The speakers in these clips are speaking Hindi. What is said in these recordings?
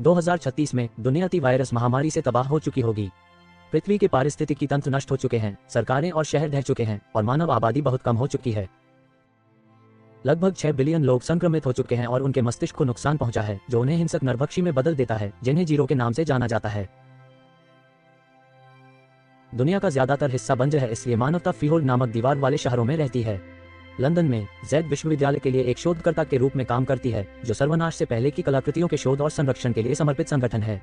2036 में दुनिया वायरस महामारी से तबाह हो चुकी होगी। पृथ्वी के पारिस्थितिकी तंत्र नष्ट हो चुके हैं, सरकारें और शहर ढह चुके हैं और मानव आबादी बहुत कम हो चुकी है। लगभग 6 बिलियन लोग संक्रमित हो चुके हैं और उनके मस्तिष्क को नुकसान पहुंचा है, जो उन्हें हिंसक नरभक्षी में बदल देता है, जिन्हें जीरो के नाम से जाना जाता है। दुनिया का ज्यादातर हिस्सा बंजर है, इसलिए मानवता फ्रीहोल्ड नामक दीवार वाले शहरों में रहती है। लंदन में जेड विश्वविद्यालय के लिए एक शोधकर्ता के रूप में काम करती है, जो सर्वनाश से पहले की कलाकृतियों के शोध और संरक्षण के लिए समर्पित संगठन है।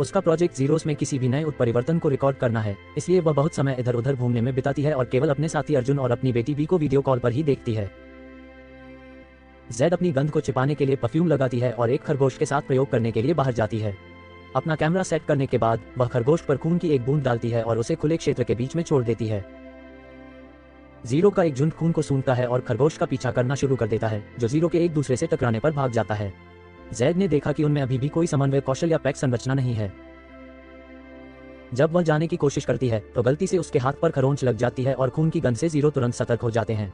उसका प्रोजेक्ट जीरोस में किसी भी नए उत्परिवर्तन को रिकॉर्ड करना है, इसलिए वह बहुत समय इधर उधर घूमने में बिताती है और केवल अपने साथी अर्जुन और अपनी बेटी बी को वीडियो कॉल पर ही देखती है। जेड अपनी गंध को छिपाने के लिए परफ्यूम लगाती है और एक खरगोश के साथ प्रयोग करने के लिए बाहर जाती है। अपना कैमरा सेट करने के बाद वह खरगोश पर खून की एक बूंद डालती है और उसे खुले क्षेत्र के बीच में छोड़ देती है। जीरो का एक झुंड खून को सूंघता है और खरगोश का पीछा करना शुरू कर देता है, जो जीरो के एक दूसरे से टकराने पर भाग जाता है। जेड ने देखा कि उनमें अभी भी कोई समन्वय कौशल या पैक संरचना नहीं है। जब वह जाने की कोशिश करती है तो गलती से उसके हाथ पर खरोंच लग जाती है और खून की गंध से जीरो तुरंत सतर्क हो जाते हैं।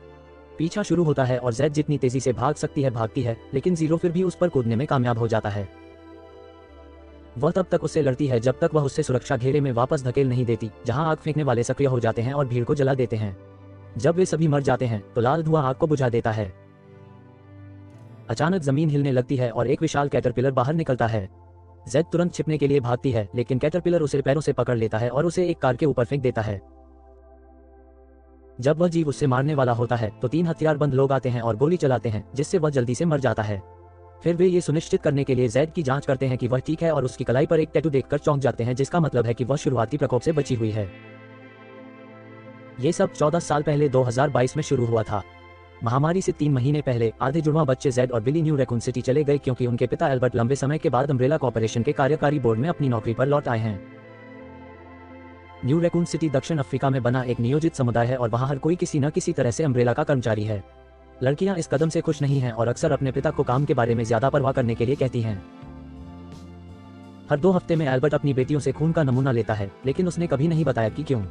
पीछा शुरू होता है और जेड जितनी तेजी से भाग सकती है भागती है, लेकिन जीरो फिर भी उस पर कूदने में कामयाब हो जाता है। वह तब तक उससे लड़ती है जब तक वह उससे सुरक्षा घेरे में वापस धकेल नहीं देती, जहां आग फेंकने वाले सक्रिय हो जाते हैं और भीड़ को जला देते हैं। जब वे सभी मर जाते हैं तो लाल धुआं आग को बुझा देता है। अचानक जमीन हिलने लगती है और एक विशाल कैटरपिलर बाहर निकलता है। जेड तुरंत छिपने के लिए भागती है, लेकिन कैटरपिलर उसे पैरों से पकड़ लेता है और उसे एक कार के ऊपर फेंक देता है। जब वह जीव उससे मारने वाला होता है तो 3 हथियारबंद लोग आते हैं और गोली चलाते हैं, जिससे वह जल्दी से मर जाता है। फिर वे ये सुनिश्चित करने के लिए जेड की जांच करते हैं कि वह ठीक है और उसकी कलाई पर एक टैटू देखकर चौंक जाते हैं, जिसका मतलब है कि वह शुरुआती प्रकोप से बची हुई है। ये सब 14 साल पहले 2022 में शुरू हुआ था। महामारी से 3 महीने पहले आधे जुड़वा बच्चे जेड और बिली न्यू रैकून सिटी चले गए, क्योंकि उनके पिता एल्बर्ट लंबे समय के बाद अम्ब्रेला कॉर्पोरेशन के कार्यकारी बोर्ड में अपनी नौकरी पर लौट आए हैं। न्यू रैकून सिटी दक्षिण अफ्रीका में बना एक नियोजित समुदाय है और वहां हर कोई किसी न किसी तरह से अम्ब्रेला का कर्मचारी है। लड़कियां इस कदम से खुश नहीं हैं और अक्सर अपने पिता को काम के बारे में ज्यादा परवाह करने के लिए कहती हैं। हर 2 हफ्ते में एल्बर्ट अपनी बेटियों से खून का नमूना लेता है, लेकिन उसने कभी नहीं बताया कि क्यों।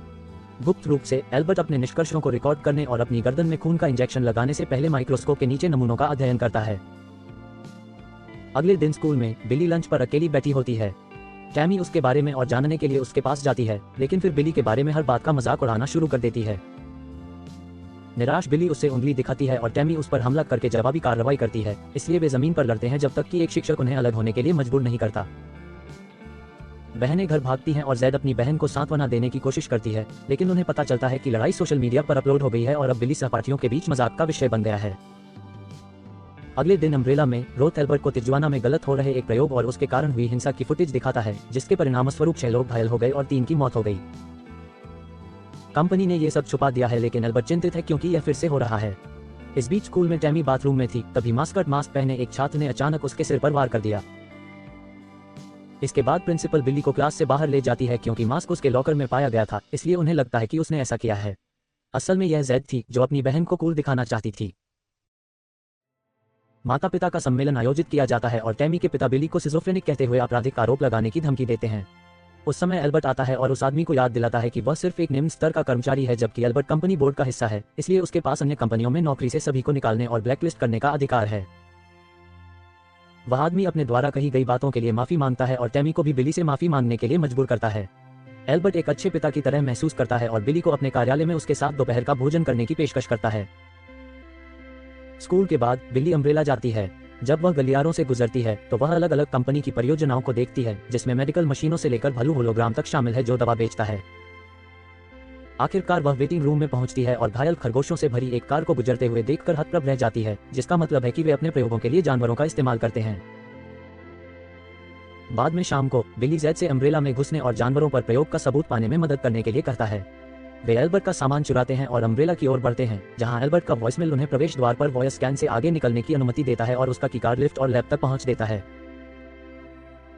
गुप्त रूप से एल्बर्ट अपने निष्कर्षों को रिकॉर्ड करने और अपनी गर्दन में खून का इंजेक्शन लगाने से पहले माइक्रोस्कोप के नीचे नमूनों का अध्ययन करता है। अगले दिन स्कूल में बिली लंच पर अकेली बैठी होती है। टैमी उसके बारे में और जानने के लिए उसके पास जाती है, लेकिन फिर बिली के बारे में हर बात का मजाक उड़ाना शुरू कर देती है। निराश बिली उससे उंगली दिखाती है और टैमी उस पर हमला करके जवाबी कार्रवाई करती है, इसलिए वे जमीन पर लड़ते हैं जब तक कि एक शिक्षक उन्हें अलग होने के लिए मजबूर नहीं करता। बहनें घर भागती हैं और जेड अपनी बहन को सांत्वना देने की कोशिश करती है, लेकिन उन्हें पता चलता है कि लड़ाई सोशल मीडिया पर अपलोड हो गई है और अब बिली सहपाठियों के बीच मजाक का विषय बन गया है। अगले दिन अम्ब्रेला में रोथ एल्बर्ट को तिजुआना में गलत हो रहे एक प्रयोग और उसके कारण हुई हिंसा की फुटेज दिखाता है, जिसके परिणामस्वरूप 6 लोग घायल हो गए और 3 की मौत हो गई। कंपनी ने ये सब छुपा दिया है, लेकिन एल्बर्ट चिंतित है क्योंकि यह फिर से हो रहा है। इस बीच स्कूल में टैमी बाथरूम में थी, तभी मास्क पहने एक छात्र ने अचानक उसके सिर पर वार कर दिया। इसके बाद प्रिंसिपल बिली को क्लास से बाहर ले जाती है, क्योंकि मास्क उसके लॉकर में पाया गया था, इसलिए उन्हें लगता है कि उसने ऐसा किया है। असल में यह जेड थी, जो अपनी बहन को कूल दिखाना चाहती थी। माता पिता का सम्मेलन आयोजित किया जाता है और टैमी के पिता बिली को सिजोफ्रेनिक कहते हुए आपराधिक आरोप लगाने की धमकी देते हैं। उस समय एल्बर्ट आता है और उस आदमी को याद दिलाता है कि वह सिर्फ एक निम्न स्तर का कर्मचारी है, जबकि एल्बर्ट कंपनी बोर्ड का हिस्सा है, इसलिए उसके पास अन्य कंपनियों में नौकरी से सभी को निकालने और ब्लैकलिस्ट करने का अधिकार है। वह आदमी अपने द्वारा कही गई बातों के लिए माफी मांगता है और टैमी को भी बिली से माफी मांगने के लिए मजबूर करता है। एल्बर्ट एक अच्छे पिता की तरह महसूस करता है और बिली को अपने कार्यालय में उसके साथ दोपहर का भोजन करने की पेशकश करता है। स्कूल के बाद बिली अम्ब्रेला जाती है। जब वह गलियारों से गुजरती है तो वह अलग अलग कंपनी की परियोजनाओं को देखती है, जिसमें मेडिकल मशीनों से लेकर भलू होलोग्राम तक शामिल है, जो दवा बेचता है। आखिरकार वह वेटिंग रूम में पहुंचती है और घायल खरगोशों से भरी एक कार को गुजरते हुए देखकर हतप्रभ रह जाती है, जिसका मतलब है कि वे अपने प्रयोगों के लिए जानवरों का इस्तेमाल करते हैं। बाद में शाम को बिली जेड से अम्ब्रेला में घुसने और जानवरों पर प्रयोग का सबूत पाने में मदद करने के लिए कहता है। वे एल्बर्ट का सामान चुराते हैं और अम्ब्रेला की ओर बढ़ते हैं, जहां एल्बर्ट का वॉइसमेल उन्हें प्रवेश द्वार पर वॉइस स्कैन से आगे निकलने की अनुमति देता है और उसका कीकार्ड लिफ्ट और लैब तक पहुंच देता है।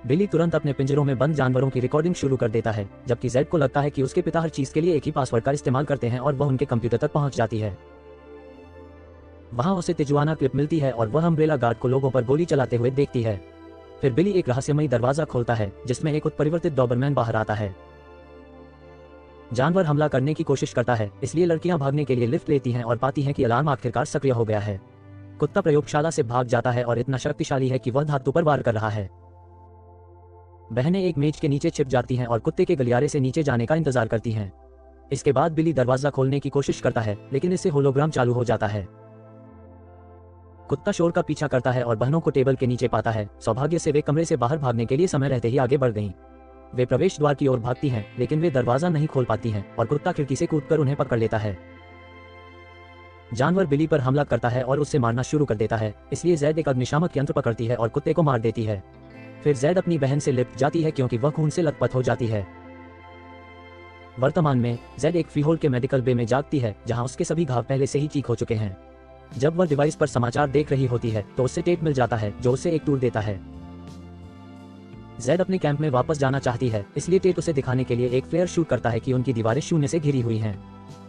बिली तुरंत अपने पिंजरों में बंद जानवरों की रिकॉर्डिंग शुरू कर देता है, जबकि जेड को लगता है कि उसके पिता हर चीज के लिए एक ही पासवर्ड का इस्तेमाल करते हैं और वह उनके कंप्यूटर तक पहुंच जाती है। वहां उसे तिजुआना क्लिप मिलती है और वह अम्ब्रेला गार्ड को लोगों पर गोली चलाते हुए देखती है। फिर बिली एक रहस्यमयी दरवाजा खोलता है, जिसमें एक उत्परिवर्तित डॉबरमैन बाहर आता है। जानवर हमला करने की कोशिश करता है, इसलिए लड़कियां भागने के लिए लिफ्ट लेती हैं और पाती हैं कि अलार्म आखिरकार सक्रिय हो गया है। कुत्ता प्रयोगशाला से भाग जाता है और इतना शक्तिशाली है कि वह धातु पर वार कर रहा है। बहनें एक मेज के नीचे छिप जाती हैं और कुत्ते के गलियारे से नीचे जाने का इंतजार करती हैं। इसके बाद बिली दरवाजा खोलने की कोशिश करता है, लेकिन इससे होलोग्राम चालू हो जाता है। कुत्ता शोर का पीछा करता है और बहनों को टेबल के नीचे पाता है। सौभाग्य से वे कमरे से बाहर भागने के लिए समय रहते ही आगे बढ़ गईं। वे प्रवेश द्वार की ओर भागती हैं, लेकिन वे दरवाजा नहीं खोल पाती हैं और कुत्ता खिड़की से कूदकर उन्हें पकड़ लेता है। जानवर बिली पर हमला करता है और उससे मारना शुरू कर देता है, इसलिए जैड एक अग्निशामक यंत्र पकड़ती है और कुत्ते को मार देती है। फिर जैड अपनी बहन से लिपट जाती है क्योंकि वह खून से लथपथ हो जाती है। वर्तमान में जैड एक फ्रीहोल्ड के मेडिकल बे में जागती है, जहां उसके सभी घाव पहले से ही ठीक हो चुके हैं। जब वह डिवाइस पर समाचार देख रही होती है तो उससे टेप मिल जाता है, जो उसे एक टूर देता है। जैड अपने कैंप में वापस जाना चाहती है, इसलिए टेट उसे दिखाने के लिए एक फ्लेयर शूट करता है कि उनकी दीवारें शून्य से घिरी हुई हैं।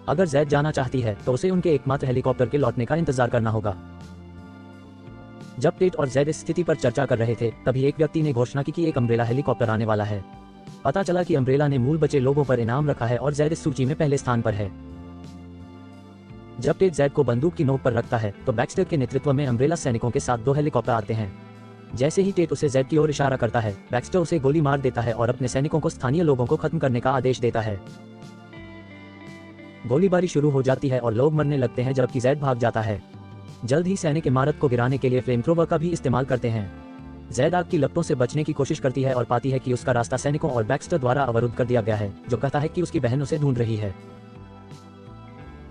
अगर जैड जाना चाहती है तो उसे उनके एकमात्र हेलीकॉप्टर के लौटने का इंतजार करना होगा। जब टेट और जैड इस स्थिति पर चर्चा कर रहे थे, तभी एक व्यक्ति ने घोषणा की कि एक अम्ब्रेला हेलीकॉप्टर आने वाला है। पता चला कि अम्ब्रेला ने मूल बचे लोगों पर इनाम रखा है और जैड इस सूची में पहले स्थान पर है। जब टेट जैड को बंदूक की नोक पर रखता है तो बैक्स्टर के नेतृत्व में अम्ब्रेला सैनिकों के साथ 2 हेलीकॉप्टर आते हैं। जैसे ही टेट उसे जैड की ओर इशारा करता है, बैक्स्टर उसे गोली मार देता है और अपने सैनिकों को स्थानीय लोगों को खत्म करने का आदेश देता है। गोलीबारी शुरू हो जाती है और लोग मरने लगते हैं, जबकि जैड भाग जाता है। जल्द ही सैनिक इमारत को गिराने के लिए फ्लेम थ्रोवर का भी इस्तेमाल करते हैं। जैड आग की लपटों से बचने की कोशिश करती है और पाती है कि उसका रास्ता सैनिकों और बैक्स्टर द्वारा अवरुद्ध कर दिया गया है, जो कहता है कि उसकी बहन उसे ढूंढ रही है।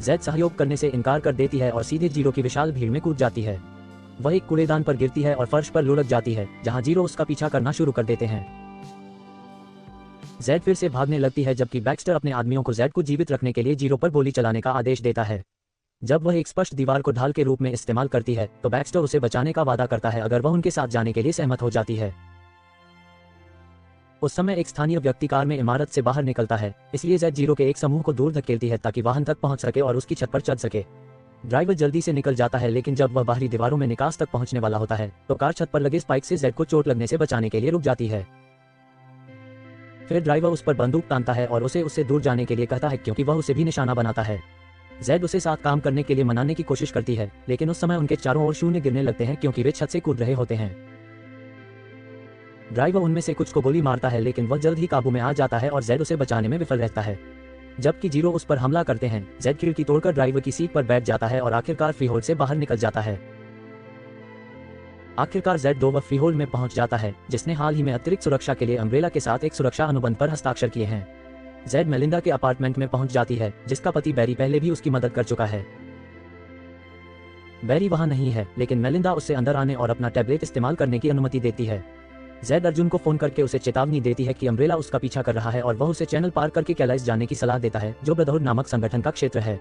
जैड सहयोग करने से इनकार कर देती है और सीधे जीरो की विशाल भीड़ में कूद जाती है। वह एक कूड़ेदान पर गिरती है और फर्श पर लुढ़क जाती है, जहां जीरो उसका पीछा करना शुरू कर देते हैं। जैड फिर से भागने लगती है, जबकि बैक्स्टर अपने आदमियों को जैड को जीवित रखने के लिए जीरो पर गोली चलाने का आदेश देता है। जब वह एक स्पष्ट दीवार को ढाल के रूप में इस्तेमाल करती है तो बैक्स्टर उसे बचाने का वादा करता है अगर वह उनके साथ जाने के लिए सहमत हो जाती है। उस समय एक स्थानीय व्यक्ति कार में इमारत से बाहर निकलता है, इसलिए जैड जीरो के एक समूह को दूर धकेलती है ताकि वाहन तक पहुंच सके और उसकी छत पर चढ़ सके। ड्राइवर जल्दी से निकल जाता है, लेकिन जब वह बाहरी दीवारों में निकास तक पहुंचने वाला होता है तो कार छत पर लगे स्पाइक से जैड को चोट लगने से बचाने के लिए रुक जाती है। फिर ड्राइवर उस पर बंदूक तानता है और उसे उससे दूर जाने के लिए कहता है, क्योंकि वह उसे भी निशाना बनाता है। जैड उसे साथ काम करने के लिए मनाने की कोशिश करती है, लेकिन उस समय उनके चारों ओर शून्य गिरने लगते हैं क्योंकि वे छत से कूद रहे होते हैं। ड्राइवर उनमें से कुछ को गोली मारता है, लेकिन वह जल्द ही काबू में आ जाता है और जैड उसे बचाने में विफल रहता है। जबकि जीरो उस पर हमला करते हैं, जैड खिड़की तोड़कर ड्राइवर की सीट पर बैठ जाता है और आखिरकार फ्रीहोल्ड से बाहर निकल जाता है। आखिरकार जैड डोवर फ्रीहोल्ड में पहुंच जाता है, जिसने हाल ही में अतिरिक्त सुरक्षा के लिए अम्ब्रेला के साथ एक सुरक्षा अनुबंध पर हस्ताक्षर किए हैं। जैड मेलिंडा के अपार्टमेंट में पहुंच जाती है, जिसका पति बैरी पहले भी उसकी मदद कर चुका है। बैरी वहां नहीं है, लेकिन मेलिंडा उससे अंदर आने और अपना टैबलेट इस्तेमाल करने की अनुमति देती है। जैड अर्जुन को फोन करके उसे चेतावनी देती है कि अम्ब्रेला उसका पीछा कर रहा है और वह उसे चैनल पार करके कैलाइस जाने की सलाह देता है, जो ब्रदरहुड नामक संगठन का क्षेत्र है।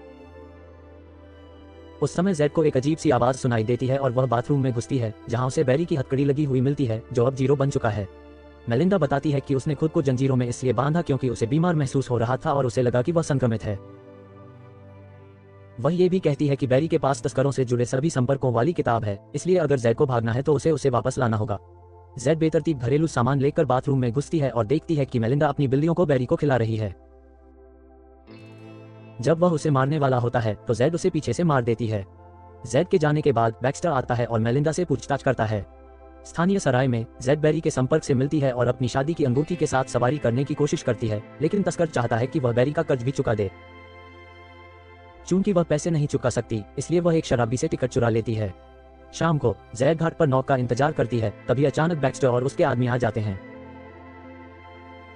उस समय जैड को एक अजीब सी आवाज सुनाई देती है और वह बाथरूम में घुसती है, जहां उसे बैरी की हथकड़ी लगी हुई मिलती है, जो अब जीरो बन चुका है। मेलिंडा बताती है कि उसने खुद को जंजीरों में इसलिए बांधा क्योंकि उसे बीमार महसूस हो रहा था और उसे लगा कि वह संक्रमित है। वह ये भी कहती है कि बैरी के पास तस्करों से जुड़े सभी संपर्कों वाली किताब है, इसलिए अगर जैड को भागना है तो उसे वापस लाना होगा। जैड बेतरतीब घरेलू सामान लेकर बाथरूम में घुसती है और देखती है कि मेलिंडा अपनी बिल्लियों को बैरी को खिला रही है। जब वह उसे मारने वाला होता है तो जैड उसे पीछे से मार देती है। जैड के जाने के बाद बैक्स्टर आता है और मेलिंडा से पूछताछ करता है। स्थानीय सराय में जैड बैरी के संपर्क से मिलती है और अपनी शादी की अंगूठी के साथ सवारी करने की कोशिश करती है, लेकिन तस्कर चाहता है कि वह बैरी का कर्ज भी चुका दे। चूंकि वह पैसे नहीं चुका सकती, इसलिए वह एक शराबी से टिकट चुरा लेती है। शाम को जैड घाट पर नौका का इंतजार करती है, तभी अचानक बैक्स्टर और उसके आदमी आ जाते हैं।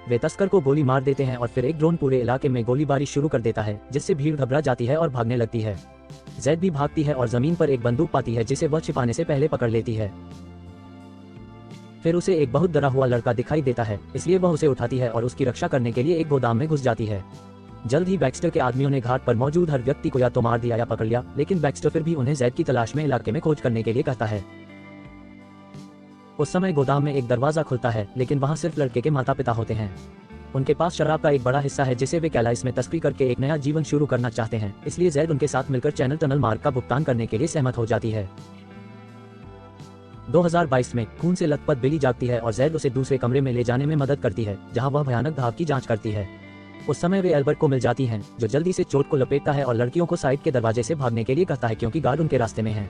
वे तस्कर को गोली मार देते हैं और फिर एक ड्रोन पूरे इलाके में गोलीबारी शुरू कर देता है, जिससे भीड़ घबरा जाती है और भागने लगती है। जैड भी भागती है और जमीन पर एक बंदूक पाती है, जिसे वह छिपाने से पहले पकड़ लेती है। फिर उसे एक बहुत डरा हुआ लड़का दिखाई देता है, इसलिए वह उसे उठाती है और उसकी रक्षा करने के लिए एक गोदाम में घुस जाती है। जल्द ही बैक्स्टर के आदमियों ने घाट पर मौजूद हर व्यक्ति को या तो मार दिया या पकड़ लिया, लेकिन बैक्स्टर फिर भी उन्हें जैड की तलाश में इलाके में खोज करने के लिए कहता है। उस समय गोदाम में एक दरवाजा खुलता है, लेकिन वहां सिर्फ लड़के के माता पिता होते हैं। उनके पास शराब का एक बड़ा हिस्सा है, जिसे वे कैलाइस में तस्करी करके एक नया जीवन शुरू करना चाहते हैं, इसलिए जैड उनके साथ मिलकर चैनल टनल मार्ग का भुगतान करने के लिए सहमत हो जाती है। 2022 में खून से लथपथ बिली जागती है और जैड उसे दूसरे कमरे में ले जाने में मदद करती है, जहां वह भयानक घाव की जांच करती है। उस समय वे एल्बर्ट को मिल जाती हैं, जो जल्दी से चोट को लपेटता है और लड़कियों को साइड के दरवाजे से भागने के लिए कहता है, क्योंकि गार्ड उनके रास्ते में हैं।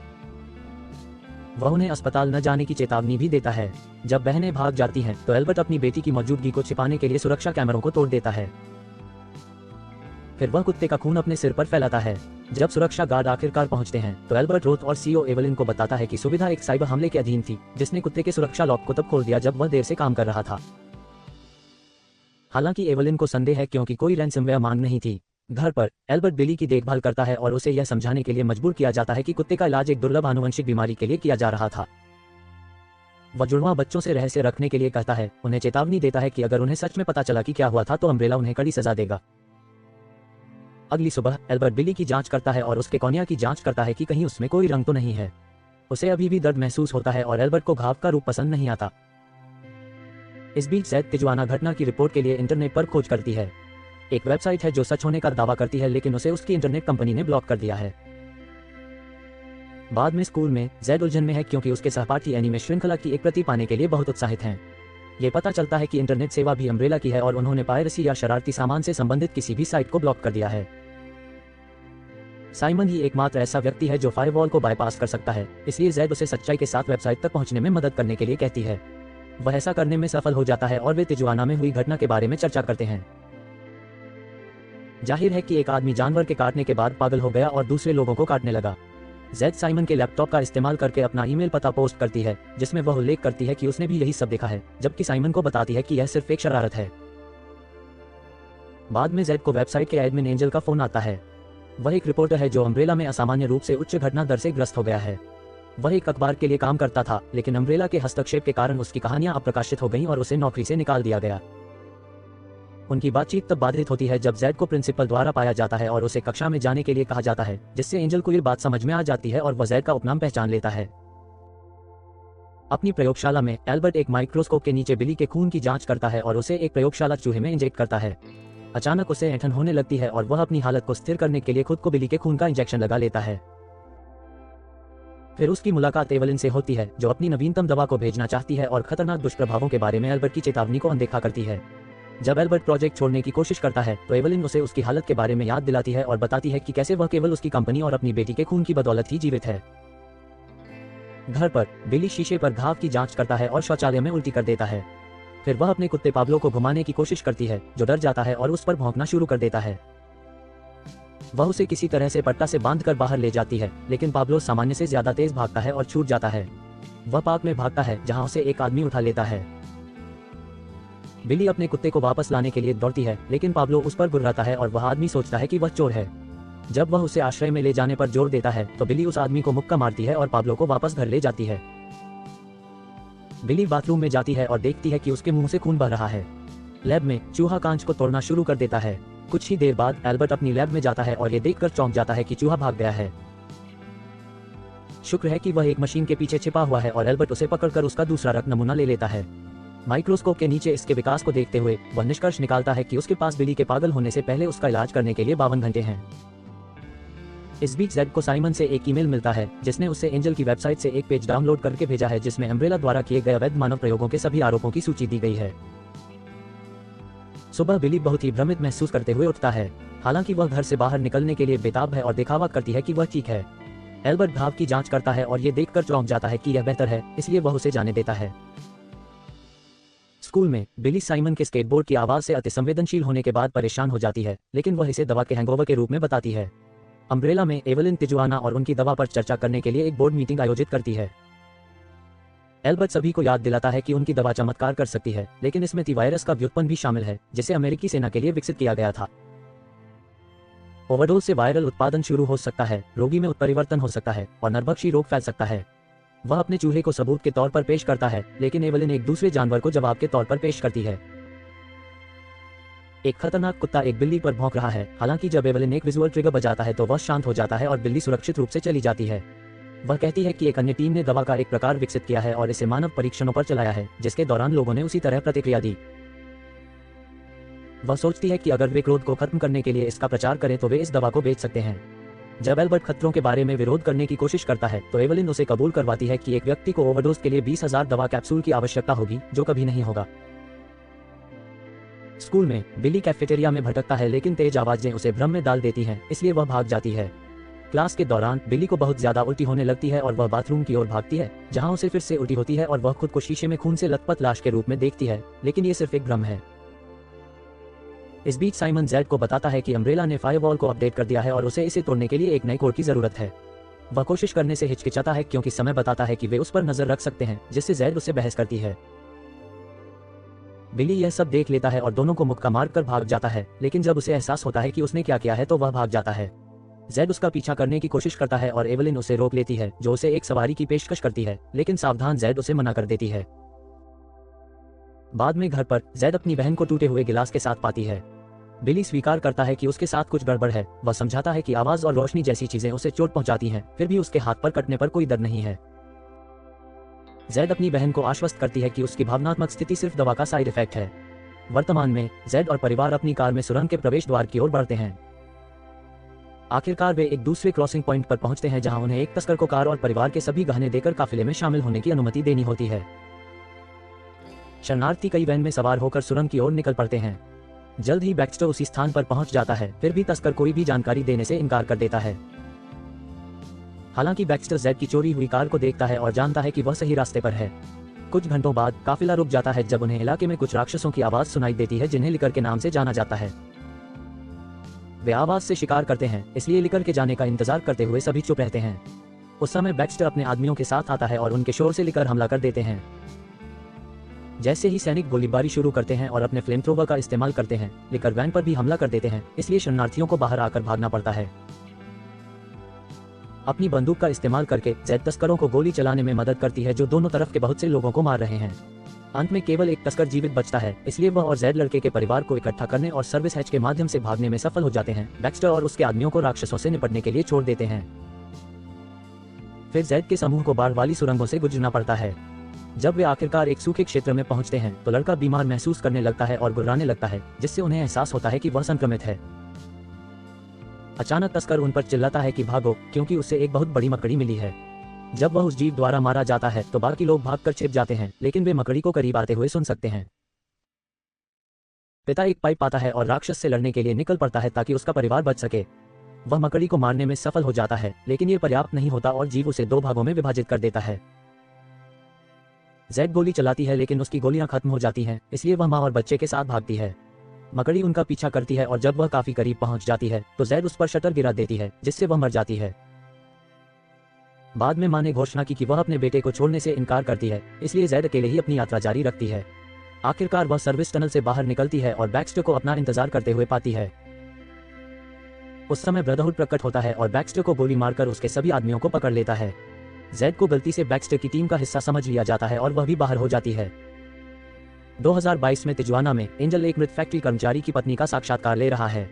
वह उन्हें अस्पताल न जाने की चेतावनी भी देता है। जब बहनें भाग जाती हैं तो एल्बर्ट अपनी बेटी की मौजूदगी को छिपाने के लिए सुरक्षा कैमरों को तोड़ देता है। फिर वह कुत्ते का खून अपने सिर पर फैलाता है। जब सुरक्षा गार्ड आखिरकार पहुंचते हैं तो एल्बर्ट रोथ और सीईओ एवेलिन को बताता है कि सुविधा एक साइबर हमले के अधीन थी, जिसने कुत्ते के सुरक्षा लॉक को तब खोल दिया जब वह देर से काम कर रहा था। हालांकि एवेलिन को संदेह है क्योंकि कोई रैंसमवेयर मांग नहीं थी। घर पर एल्बर्ट बिली की देखभाल करता है और उसे यह समझाने के लिए मजबूर किया जाता है कि कुत्ते का इलाज एक दुर्लभ आनुवंशिक बीमारी के लिए किया जा रहा था। वह जुड़वां बच्चों से रहस्य रखने के लिए कहता है, उन्हें चेतावनी देता है कि अगर उन्हें सच में पता चला कि क्या हुआ था तो अम्ब्रेला उन्हें कड़ी सजा देगा। अगली सुबह एल्बर्ट बिली की जांच करता है और उसके कॉर्निया की जांच करता है कि कहीं उसमें कोई रंग तो नहीं है। उसे अभी भी दर्द महसूस होता है और एल्बर्ट को घाव का रूप पसंद नहीं आता। इस बीच जैद तिजुआना घटना की रिपोर्ट के लिए इंटरनेट पर खोज करती है। एक वेबसाइट है जो सच होने का दावा करती है, लेकिन उसे उसकी इंटरनेट कंपनी ने ब्लॉक कर दिया है। बाद में स्कूल में जैद उलझन में है क्योंकि उसके सहपाठी एनीमे श्रृंखला की एक प्रति पाने के लिए बहुत उत्साहित हैं। ये पता चलता है कि इंटरनेट सेवा भी अम्ब्रेला की है और उन्होंने पायरेसी या शरारती सामान से संबंधित किसी भी साइट को ब्लॉक कर दिया है। साइमन ही एकमात्र ऐसा व्यक्ति है जो फायरवॉल को बाईपास कर सकता है, इसलिए जैद उसे सच्चाई के साथ वेबसाइट तक पहुंचने में मदद करने के लिए कहती है। वह ऐसा करने में सफल हो जाता है और वे तिजुआना में हुई घटना के बारे में चर्चा करते हैं। जाहिर है कि एक आदमी जानवर के काटने के बाद पागल हो गया और दूसरे लोगों को काटने लगा। जैद साइमन के लैपटॉप का इस्तेमाल करके अपना ईमेल पता पोस्ट करती है, जिसमें वह उल्लेख करती है कि उसने भी यही सब देखा है, जबकि साइमन को बताती है कि यह सिर्फ एक शरारत है। बाद में जैद को वेबसाइट के एडमिन एंजल का फोन आता है। वह एक रिपोर्टर है जो अम्ब्रेला में असामान्य रूप से उच्च घटना दर से ग्रस्त हो गया है। वह एक अखबार के लिए काम करता था, लेकिन अम्ब्रेला के हस्तक्षेप के कारण उसकी कहानियां अप्रकाशित हो गईं और उसे नौकरी से निकाल दिया गया। उनकी बातचीत तब बाधित होती है जब जैद को प्रिंसिपल द्वारा पाया जाता है और उसे कक्षा में जाने के लिए कहा जाता है, जिससे एंजल को ये बात समझ में आ जाती है और वह जैद का उपनाम पहचान लेता है। अपनी प्रयोगशाला में एल्बर्ट एक माइक्रोस्कोप के नीचे बिली के खून की जांच करता है और उसे एक प्रयोगशाला चूहे में इंजेक्ट करता है। अचानक उसे ऐंठन होने लगती है और वह अपनी हालत को स्थिर करने के लिए खुद को बिली के खून का इंजेक्शन लगा लेता है। फिर उसकी मुलाकात एवेलिन से होती है, जो अपनी नवीनतम दवा को भेजना चाहती है और खतरनाक दुष्प्रभावों के बारे में एल्बर्ट की चेतावनी को अनदेखा करती है। जब एल्बर्ट प्रोजेक्ट छोड़ने की कोशिश करता है तो एवेलिन उसे उसकी हालत के बारे में याद दिलाती है और बताती है कि कैसे वह केवल उसकी कंपनी और अपनी बेटी के खून की बदौलत ही जीवित है। घर पर बिली शीशे पर घाव की जांच करता है और शौचालय में उल्टी कर देता है। फिर वह अपने कुत्ते पाब्लो को घुमाने की कोशिश करती है, जो डर जाता है और उस पर भौंकना शुरू कर देता है। वह उसे किसी तरह से पट्टा से बांधकर बाहर ले जाती है, लेकिन पाब्लो सामान्य से ज्यादा तेज भागता है और छूट जाता है। वह पार्क में भागता है, जहां उसे एक आदमी उठा लेता है। बिली अपने कुत्ते को वापस लाने के लिए दौड़ती है, लेकिन पाब्लो उस पर गुर्राता है और वह आदमी सोचता है कि वह चोर है। जब वह उसे आश्रय में ले जाने पर जोर देता है तो बिली उस आदमी को मुक्का मारती है और पाब्लो को वापस घर ले जाती है। बिली बाथरूम में जाती है और देखती है कि उसके मुंह से खून बह रहा है। लैब में चूहा कांच को तोड़ना शुरू कर देता है। कुछ ही देर बाद एल्बर्ट अपनी लैब में जाता है और ये देखकर चौंक जाता है कि चूहा भाग गया है। शुक्र है कि वह एक मशीन के पीछे छिपा हुआ है और एल्बर्ट उसे पकड़कर उसका दूसरा रक्त नमूना ले लेता है। माइक्रोस्कोप के नीचे इसके विकास को देखते हुए वह निष्कर्ष निकालता है कि उसके पास बिली के पागल होने से पहले उसका इलाज करने के लिए 52 घंटे हैं। इस बीच जैड को साइमन से एक ईमेल मिलता है, जिसने उसे एंजल की वेबसाइट से एक पेज डाउनलोड करके भेजा है, जिसमें अम्ब्रेला द्वारा किए गए अवैध मानव प्रयोगों के सभी आरोपों की सूची दी गई है। सुबह बिली बहुत ही भ्रमित महसूस करते हुए उठता है। हालांकि वह घर से बाहर निकलने के लिए बेताब है और दिखावा करती है कि वह ठीक है। एल्बर्ट घाव की जांच करता है और ये देखकर चौंक जाता है कि यह बेहतर है, इसलिए वह उसे जाने देता है। स्कूल में बिली साइमन के स्केटबोर्ड की आवाज से अतिसंवेदनशील होने के बाद परेशान हो जाती है, लेकिन वह इसे दवा के हैंगओवर के रूप में बताती है। अम्ब्रेला में एवेलिन तिजुआना और उनकी दवा पर चर्चा करने के लिए एक बोर्ड मीटिंग आयोजित करती है। एल्बर्ट सभी को याद दिलाता है कि उनकी दवा चमत्कार कर सकती है, लेकिन इसमें वायरस का व्युत्पन्न भी शामिल है, जिसे अमेरिकी सेना के लिए विकसित किया गया था। ओवरडोज से वायरल उत्पादन शुरू हो सकता है, रोगी में उत्परिवर्तन हो सकता है और नरभक्षी रोग फैल सकता है। वह अपने चूहे को सबूत के तौर पर पेश करता है, लेकिन एवेलिन एक दूसरे जानवर को जवाब के तौर पर पेश करती है। एक खतरनाक कुत्ता एक बिल्ली पर भौंक रहा है। हालांकि जब एवेलिन एक विजुअल ट्रिगर बजाता है तो वह शांत हो जाता है और बिल्ली सुरक्षित रूप से चली जाती है। वह कहती है कि एक अन्य टीम ने दवा का एक प्रकार विकसित किया है और इसे मानव परीक्षणों पर चलाया है, जिसके दौरान लोगों ने उसी तरह प्रतिक्रिया दी। वह सोचती है कि अगर वे क्रोध को खत्म करने के लिए इसका प्रचार करें तो वे इस दवा को बेच सकते हैं। जब एल्बर्ट खतरों के बारे में विरोध करने की कोशिश करता है तो एवेलिन उसे कबूल करवाती है कि एक व्यक्ति को ओवरडोज के लिए 20,000 दवा कैप्सूल की आवश्यकता होगी, जो कभी नहीं होगा। स्कूल में बिली कैफेटेरिया में भटकता है, लेकिन तेज आवाजें उसे भ्रम में डाल देती हैं, इसलिए वह भाग जाती है। क्लास के दौरान बिली को बहुत ज्यादा उल्टी होने लगती है और वह बाथरूम की ओर भागती है, जहां उसे फिर से उल्टी होती है और वह खुद को शीशे में खून से लथपथ लाश के रूप में देखती है, लेकिन ये सिर्फ एक भ्रम है। इस बीच साइमन जेड को बताता है कि अम्ब्रेला ने फायरवॉल को अपडेट कर दिया है और उसे इसे तोड़ने के लिए एक नए कोड की जरूरत है। वह कोशिश करने से हिचकिचाता है क्योंकि समय बताता है कि वे उस पर नजर रख सकते हैं, जिससे जेड उससे बहस करती है। बिली यह सब देख लेता है और दोनों को मुक्का मारकर भाग जाता है, लेकिन जब उसे एहसास होता है कि उसने क्या किया है तो वह भाग जाता है। जेड उसका पीछा करने की कोशिश करता है और एवलिन उसे रोक लेती है, जो उसे एक सवारी की पेशकश करती है, लेकिन सावधान जेड उसे मना कर देती है। बाद में घर पर जेड अपनी बहन को टूटे हुए गिलास के साथ पाती है। बिली स्वीकार करता है कि उसके साथ कुछ गड़बड़ है। वह समझाता है कि आवाज और रोशनी जैसी चीजें उसे चोट पहुंचाती हैं, फिर भी उसके हाथ पर कटने पर कोई दर्द नहीं है। जेड अपनी बहन को आश्वस्त करती है कि उसकी भावनात्मक स्थिति सिर्फ दवा का साइड इफेक्ट है। वर्तमान में जेड और परिवार अपनी कार में सुरंग के प्रवेश द्वार की ओर बढ़ते हैं। आखिरकार वे एक दूसरे क्रॉसिंग पॉइंट पर पहुंचते हैं, जहां उन्हें एक तस्कर को कार और परिवार के सभी गहने देकर काफिले में शामिल होने की अनुमति देनी होती है। शरणार्थी कई वैन में सवार होकर सुरंग की ओर निकल पड़ते हैं। जल्द ही बैक्स्टर उसी स्थान पर पहुंच जाता है, फिर भी तस्कर कोई भी जानकारी देने से इनकार कर देता है। हालांकि बैक्स्टर जेड की चोरी हुई कार को देखता है और जानता है कि वह सही रास्ते पर है। कुछ घंटों बाद काफिला रुक जाता है जब उन्हें इलाके में कुछ राक्षसों की आवाज सुनाई देती है, जिन्हें लिकर के नाम से जाना जाता है। वे आवाज से शिकार करते हैं, इसलिए लिकर के जाने का इंतजार करते हुए सभी चुप रहते हैं। उस समय बैक्स्टर अपने आदमियों के साथ आता है और उनके शोर से लिकर हमला कर देते हैं। जैसे ही सैनिक गोलीबारी शुरू करते हैं और अपने फ्लेमथ्रोवर का इस्तेमाल करते हैं, लिकर वैन पर भी हमला कर देते हैं, इसलिए शरणार्थियों को बाहर आकर भागना पड़ता है। अपनी बंदूक का इस्तेमाल करके जेड तस्करों को गोली चलाने में मदद करती है, जो दोनों तरफ के बहुत से लोगों को मार रहे हैं। अंत में केवल एक तस्कर जीवित बचता है, इसलिए वह और जेड लड़के के परिवार को इकट्ठा करने और सर्विस हैच के माध्यम से भागने में सफल हो जाते हैं। बैक्स्टर और उसके आदमियों को राक्षसों से निपटने के लिए छोड़ देते हैं। फिर जेड के समूह को बाढ़ वाली सुरंगों से गुजरना पड़ता है। जब वे आखिरकार एक सूखे क्षेत्र में पहुंचते हैं तो लड़का बीमार महसूस करने लगता है और गुर्राने लगता है, जिससे उन्हें एहसास होता है कि वह संक्रमित है। अचानक तस्कर उन पर चिल्लाता है कि भागो, क्योंकि उसे एक बहुत बड़ी मकड़ी मिली है। जब वह उस जीव द्वारा मारा जाता है तो बाकी लोग भागकर छिप जाते हैं, लेकिन वे मकड़ी को करीब आते हुए सुन सकते हैं। पिता एक पाइप पाता है और राक्षस से लड़ने के लिए निकल पड़ता है ताकि उसका परिवार बच सके। वह मकड़ी को मारने में सफल हो जाता है, लेकिन ये पर्याप्त नहीं होता और जीव उसे 2 भागों में विभाजित कर देता है। जेड गोली चलाती है, लेकिन उसकी गोलियां खत्म हो जाती हैं, इसलिए वह मां और बच्चे के साथ भागती है। मकड़ी उनका पीछा करती है और जब वह काफी करीब पहुंच जाती है तो जेड उस पर शटर गिरा देती है, जिससे वह मर जाती है। बाद में मां ने घोषणा की कि वह अपने बेटे को छोड़ने से इनकार करती है, इसलिए जेड अकेले ही अपनी यात्रा जारी रखती है। आखिरकार वह सर्विस टनल से बाहर निकलती है और बैक्स्टर को अपना इंतजार करते हुए पाती है। उस समय ब्रदरहुड प्रकट होता है और बैक्स्टर को गोली मारकर उसके सभी आदमियों को पकड़ लेता है। जेड को गलती से बैक्स्टर की टीम का हिस्सा समझ लिया जाता है और वह भी बाहर हो जाती है। 2022 में तिजुआना में एंजल एक मृत फैक्ट्री कर्मचारी की पत्नी का साक्षात्कार ले रहा है।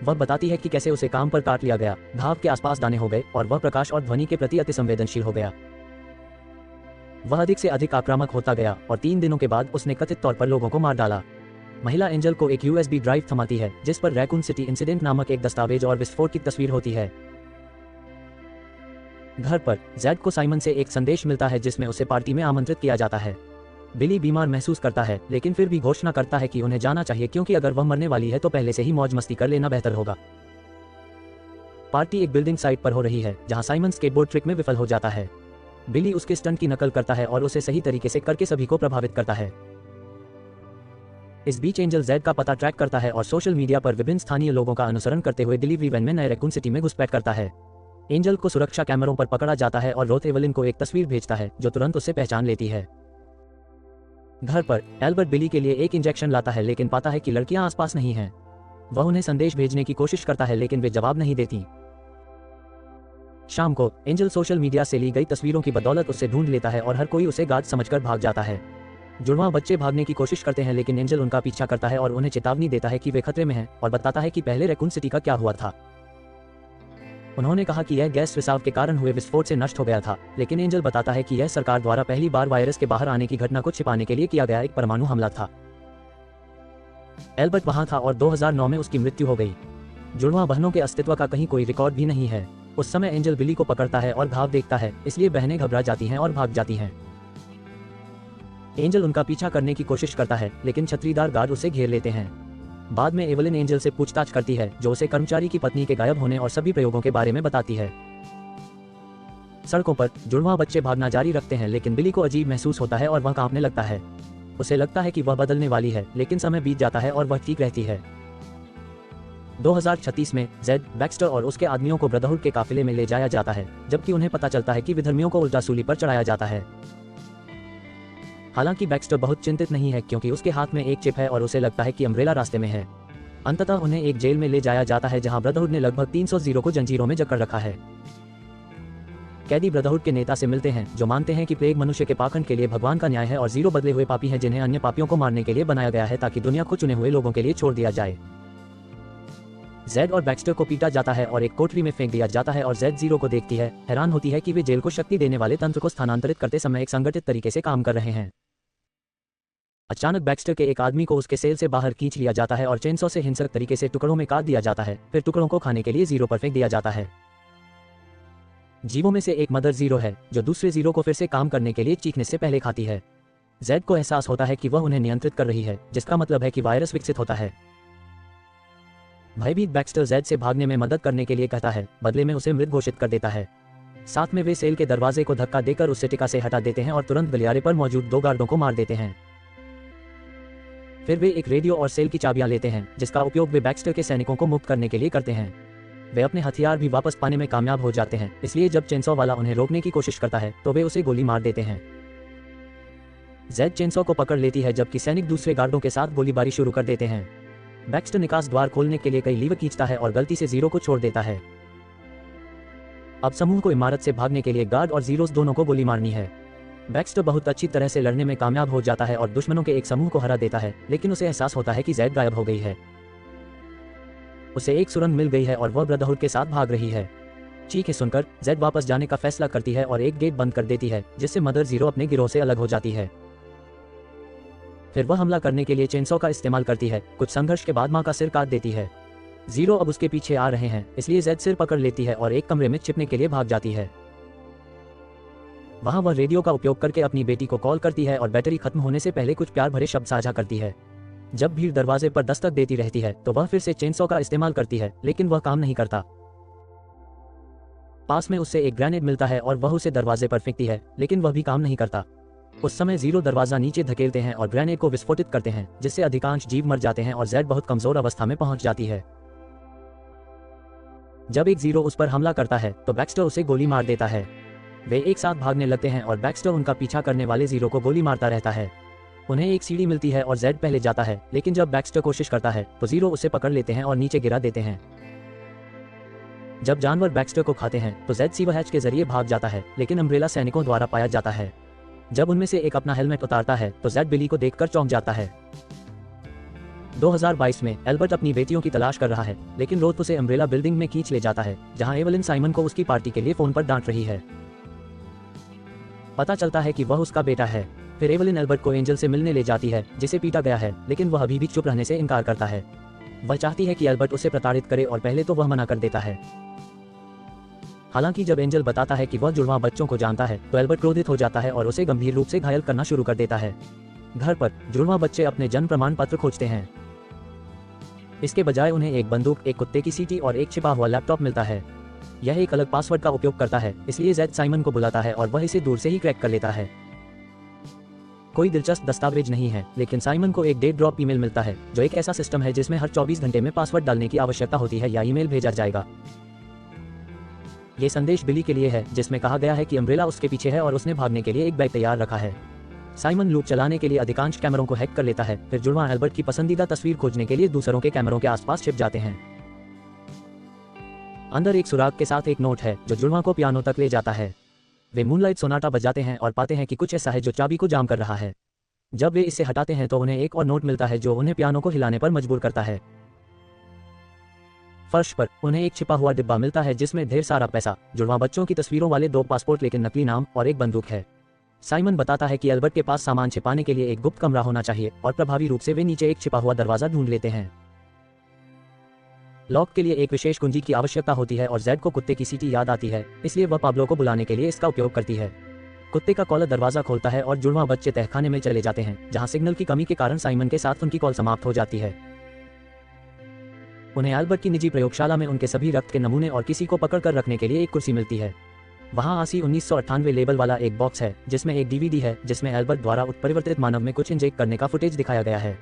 वह बताती है कि कैसे उसे काम पर काट लिया गया, घाव के आसपास दाने हो गए और वह प्रकाश और ध्वनि के प्रति अति संवेदनशील हो गया। वह अधिक से अधिक आक्रामक होता गया और 3 दिनों के बाद उसने कथित तौर पर लोगों को मार डाला। महिला एंजल को एक USB ड्राइव थमाती है, जिस पर रैकून सिटी इंसिडेंट नामक एक दस्तावेज और विस्फोट की तस्वीर होती है। घर पर जेड को साइमन से एक संदेश मिलता है, जिसमें उसे पार्टी में आमंत्रित किया जाता है। बिली बीमार महसूस करता है, लेकिन फिर भी घोषणा करता है कि उन्हें जाना चाहिए, क्योंकि अगर वह मरने वाली है तो पहले से ही मौज मस्ती कर लेना बेहतर होगा। पार्टी एक बिल्डिंग साइट पर हो रही है, जहां साइमन स्केटबोर्ड ट्रिक में विफल हो जाता है। बिली उसके स्टंट की नकल करता है और उसे सही तरीके से करके सभी को प्रभावित करता है। इस बीच एंजल जेड का पता ट्रैक करता है और सोशल मीडिया पर विभिन्न स्थानीय लोगों का अनुसरण करते हुए डिलीवरी वैन में नए रैकून सिटी में घुसपैठ करता है। एंजल को सुरक्षा कैमरों पर पकड़ा जाता है और रोथ एवलिन को एक तस्वीर भेजता है, जो तुरंत उसे पहचान लेती है। घर पर एल्बर्ट बिली के लिए एक इंजेक्शन लाता है, लेकिन पाता है कि लड़कियां आसपास नहीं हैं। वह उन्हें संदेश भेजने की कोशिश करता है, लेकिन वे जवाब नहीं देती। शाम को एंजल सोशल मीडिया से ली गई तस्वीरों की बदौलत उसे ढूंढ लेता है और हर कोई उसे गार्ड समझकर भाग जाता है। जुड़वां बच्चे भागने की कोशिश करते हैं, लेकिन एंजल उनका पीछा करता है और उन्हें चेतावनी देता है कि वे खतरे में हैं और बताता है कि पहले रैकून सिटी का क्या हुआ था। उन्होंने कहा कि यह गैस रिसाव के कारण हुए विस्फोट से नष्ट हो गया था, लेकिन एंजल बताता है कि यह सरकार द्वारा पहली बार वायरस के बाहर आने की घटना को छिपाने के लिए किया गया एक परमाणु हमला था। एल्बर्ट वहां था और 2009 में उसकी मृत्यु हो गई। जुड़वां बहनों के अस्तित्व का कहीं कोई रिकॉर्ड भी नहीं है। उस समय एंजल बिली को पकड़ता है और घाव देखता है, इसलिए बहनें घबरा जाती हैं और भाग जाती हैं। एंजल उनका पीछा करने की कोशिश करता है, लेकिन छतरीदार गार्ड उसे घेर लेते हैं। बाद में एवलिन एंजल से पूछताछ करती है, जो उसे कर्मचारी की पत्नी के गायब होने और सभी प्रयोगों के बारे में बताती है। सड़कों पर जुड़वां बच्चे भागना जारी रखते हैं, लेकिन बिली को अजीब महसूस होता है और वह कांपने लगता है। उसे लगता है कि वह बदलने वाली है, लेकिन समय बीत जाता है और वह ठीक रहती है। 2036 में जेड, बैक्स्टर और उसके आदमियों को ब्रदरहुड के काफिले में ले जाया जाता है, जबकि उन्हें पता चलता है कि विधर्मियों को उल्टा सूली पर चढ़ाया जाता है। हालांकि बैक्स्टर बहुत चिंतित नहीं है, क्योंकि उसके हाथ में एक चिप है और उसे लगता है कि अम्ब्रेला रास्ते में है। अंततः उन्हें एक जेल में ले जाया जाता है, जहां ब्रदरहुड ने लगभग 300 जीरो को जंजीरों में जकड़ रखा है। कैदी ब्रदरहुड के नेता से मिलते हैं, जो मानते हैं कि प्लेग मनुष्य के पाखंड के लिए भगवान का न्याय है और जीरो बदले हुए पापी हैं, जिन्हें अन्य पापियों को मारने के लिए बनाया गया है, ताकि दुनिया को चुने हुए लोगों के लिए छोड़ दिया जाए। जेड और बैक्स्टर को पीटा जाता है और एक कोठरी में फेंक दिया जाता है, और जेड जीरो को देखती है, हैरान होती है कि वे जेल को शक्ति देने वाले तंत्र को स्थानांतरित करते समय एक संगठित तरीके से काम कर रहे हैं। अचानक बैक्स्टर के एक आदमी को उसके सेल से बाहर खींच लिया जाता है और चेनसॉ से हिंसक तरीके से टुकड़ों में काट दिया जाता है, फिर टुकड़ों को खाने के लिए जीरो पर फेंक दिया जाता है। जीवों में से एक मदर जीरो है, जो दूसरे जीरो को फिर से काम करने के लिए चीखने से पहले खाती है। जेड को एहसास होता है कि वह उन्हें नियंत्रित कर रही है, जिसका मतलब है कि वायरस विकसित होता है। भयभीत बैक्स्टर जेड से भागने में मदद करने के लिए कहता है, बदले में उसे मृत घोषित कर देता है। साथ में वे सेल के दरवाजे को धक्का देकर उससे टिका से हटा देते हैं और तुरंत गलियारे पर मौजूद 2 गार्डों को मार देते हैं। फिर वे एक रेडियो और सेल की चाबियां लेते हैं, जिसका उपयोग वे बैक्स्टर के सैनिकों को मुक्त करने के लिए करते हैं। वे अपने हथियार भी वापस पाने में कामयाब हो जाते हैं, इसलिए जब चेनसॉ वाला उन्हें रोकने की कोशिश करता है तो वे उसे गोली मार देते हैं। जेड चेनसॉ को पकड़ लेती है, जबकि सैनिक दूसरे गार्डों के साथ गोलीबारी शुरू कर देते हैं। बैक्स्टर निकास द्वार खोलने के लिए कई लीवर खींचता है और गलती से जीरो को छोड़ देता है। अब समूह को इमारत से भागने के लिए गार्ड और जीरोस दोनों को गोली मारनी है। बैक्स्टर बहुत अच्छी तरह से लड़ने में कामयाब हो जाता है और दुश्मनों के एक समूह को हरा देता है, लेकिन उसे एहसास होता है कि जेड गायब हो गई है। उसे एक सुरंग मिल गई है और वह ब्रदरहुड के साथ भाग रही है। चीखें सुनकर जेड वापस जाने का फैसला करती है और एक गेट बंद कर देती है, जिससे मदर जीरो अपने गिरोह से अलग हो जाती है। फिर वह हमला करने के लिए चेनसॉ का इस्तेमाल करती है। कुछ संघर्ष के बाद मां का सिर काट देती है। जीरो अब उसके पीछे आ रहे हैं, इसलिए जेड सिर पकड़ लेती है और एक कमरे में छिपने के लिए भाग जाती है। वहां वह रेडियो का उपयोग करके अपनी बेटी को कॉल करती है और बैटरी खत्म होने से पहले कुछ प्यार भरे शब्द साझा करती है। जब भीड़ दरवाजे पर दस्तक देती रहती है तो वह फिर से चेनसॉ का इस्तेमाल करती है, लेकिन वह काम नहीं करता। पास में उससे एक ग्रेनेड मिलता है और वह उसे दरवाजे पर फेंकती है, लेकिन वह भी काम नहीं करता। उस समय जीरो दरवाजा नीचे धकेलते हैं और ग्रेनेड को विस्फोटित करते हैं, जिससे अधिकांश जीव मर जाते हैं और जेड बहुत कमजोर अवस्था में पहुंच जाती है। जब एक जीरो उस पर हमला करता है तो बैक्स्टर उसे गोली मार देता है। वे एक साथ भागने लगते हैं और बैक्स्टर उनका पीछा करने वाले जीरो को गोली मारता रहता है। उन्हें एक सीढ़ी मिलती है और जेड पहले जाता है, लेकिन जब बैक्स्टर कोशिश करता है तो जीरो उसे पकड़ लेते हैं और नीचे गिरा देते हैं। जब जानवर बैक्स्टर को खाते हैं तो जेड सीवर हैच के जरिए भाग जाता है, लेकिन अम्ब्रेला सैनिकों द्वारा पाया जाता है। जब उनमें से एक अपना हेलमेट उतारता है तो जेड बिली को देखकर चौंक जाता है। 2022 में एल्बर्ट अपनी बेटियों की तलाश कर रहा है, लेकिन रोथ उसे अम्ब्रेला बिल्डिंग में खींच ले जाता है, जहां एवलिन साइमन को उसकी पार्टी के लिए फोन पर डांट रही है। पता चलता है कि वह उसका बेटा है। फिर एवलिन एल्बर्ट को एंजल से मिलने ले जाती है, जिसे पीटा गया है, लेकिन वह अभी भी चुप रहने से इनकार करता है। वह चाहती है कि एल्बर्ट उसे प्रताड़ित करे और पहले तो वह मना कर देता है। हालांकि जब एंजल बताता है कि वह जुड़वां बच्चों को जानता है तो एल्बर्ट क्रोधित हो जाता है और उसे गंभीर रूप से घायल करना शुरू कर देता है। घर पर जुड़वां बच्चे अपने जन्म प्रमाण पत्र खोजते हैं। इसके बजाय उन्हें एक बंदूक, एक कुत्ते की सीटी और एक छिपा हुआ लैपटॉप मिलता है। यह एक अलग पासवर्ड का उपयोग करता है, इसलिए जेड साइमन को बुलाता है और वह इसे दूर से ही क्रैक कर लेता है। कोई दिलचस्प दस्तावेज नहीं है, लेकिन साइमन को एक डेट ड्रॉप ईमेल मिलता है, जो एक ऐसा सिस्टम है जिसमें हर 24 घंटे में पासवर्ड डालने की आवश्यकता होती है या ईमेल भेजा जाएगा। ये संदेश बिली के लिए है, जिसमें कहा गया है कि अम्ब्रेला उसके पीछे है और उसने भागने के लिए एक बैग तैयार रखा है। साइमन लूप चलाने के लिए अधिकांश कैमरों को हैक कर लेता है, फिर जुड़वां एल्बर्ट की पसंदीदा तस्वीर खोजने के लिए दूसरों के कैमरों के आसपास छिप जाते हैं। अंदर एक सुराग के साथ एक नोट है, जो जुड़वां को पियानो तक ले जाता है। वे मूनलाइट सोनाटा बजाते हैं और पाते हैं कि कुछ ऐसा है जो चाबी को जाम कर रहा है। जब वे इसे हटाते हैं तो उन्हें एक और नोट मिलता है, जो उन्हें पियानो को हिलाने पर मजबूर करता है। फर्श पर उन्हें एक छिपा हुआ डिब्बा मिलता है, जिसमें ढेर सारा पैसा, जुड़वां बच्चों की तस्वीरों वाले 2 पासपोर्ट लेकिन नकली नाम और एक बंदूक है। साइमन बताता है कि एल्बर्ट के पास सामान छिपाने के लिए एक गुप्त कमरा होना चाहिए और प्रभावी रूप से वे नीचे एक छिपा हुआ दरवाजा ढूंढ लेते हैं। लॉक के लिए एक विशेष कुंजी की आवश्यकता होती है और जेड को कुत्ते की सीटी याद आती है, इसलिए वह पाब्लो को बुलाने के लिए इसका उपयोग करती है। कुत्ते का कॉलर दरवाजा खोलता है और जुड़वां बच्चे तहखाने में चले जाते हैं, जहां सिग्नल की कमी के कारण साइमन के साथ उनकी कॉल समाप्त हो जाती है। उन्हें एल्बर्ट की निजी प्रयोगशाला में उनके सभी रक्त के नमूने और किसी को पकड़कर रखने के लिए एक कुर्सी मिलती है। वहाँ आसी 1998 लेबल वाला एक बॉक्स है जिसमें एक डीवीडी है जिसमें एल्बर्ट द्वारा उत्परिवर्तित मानव में कुछ इंजेक्ट करने का फुटेज दिखाया गया है।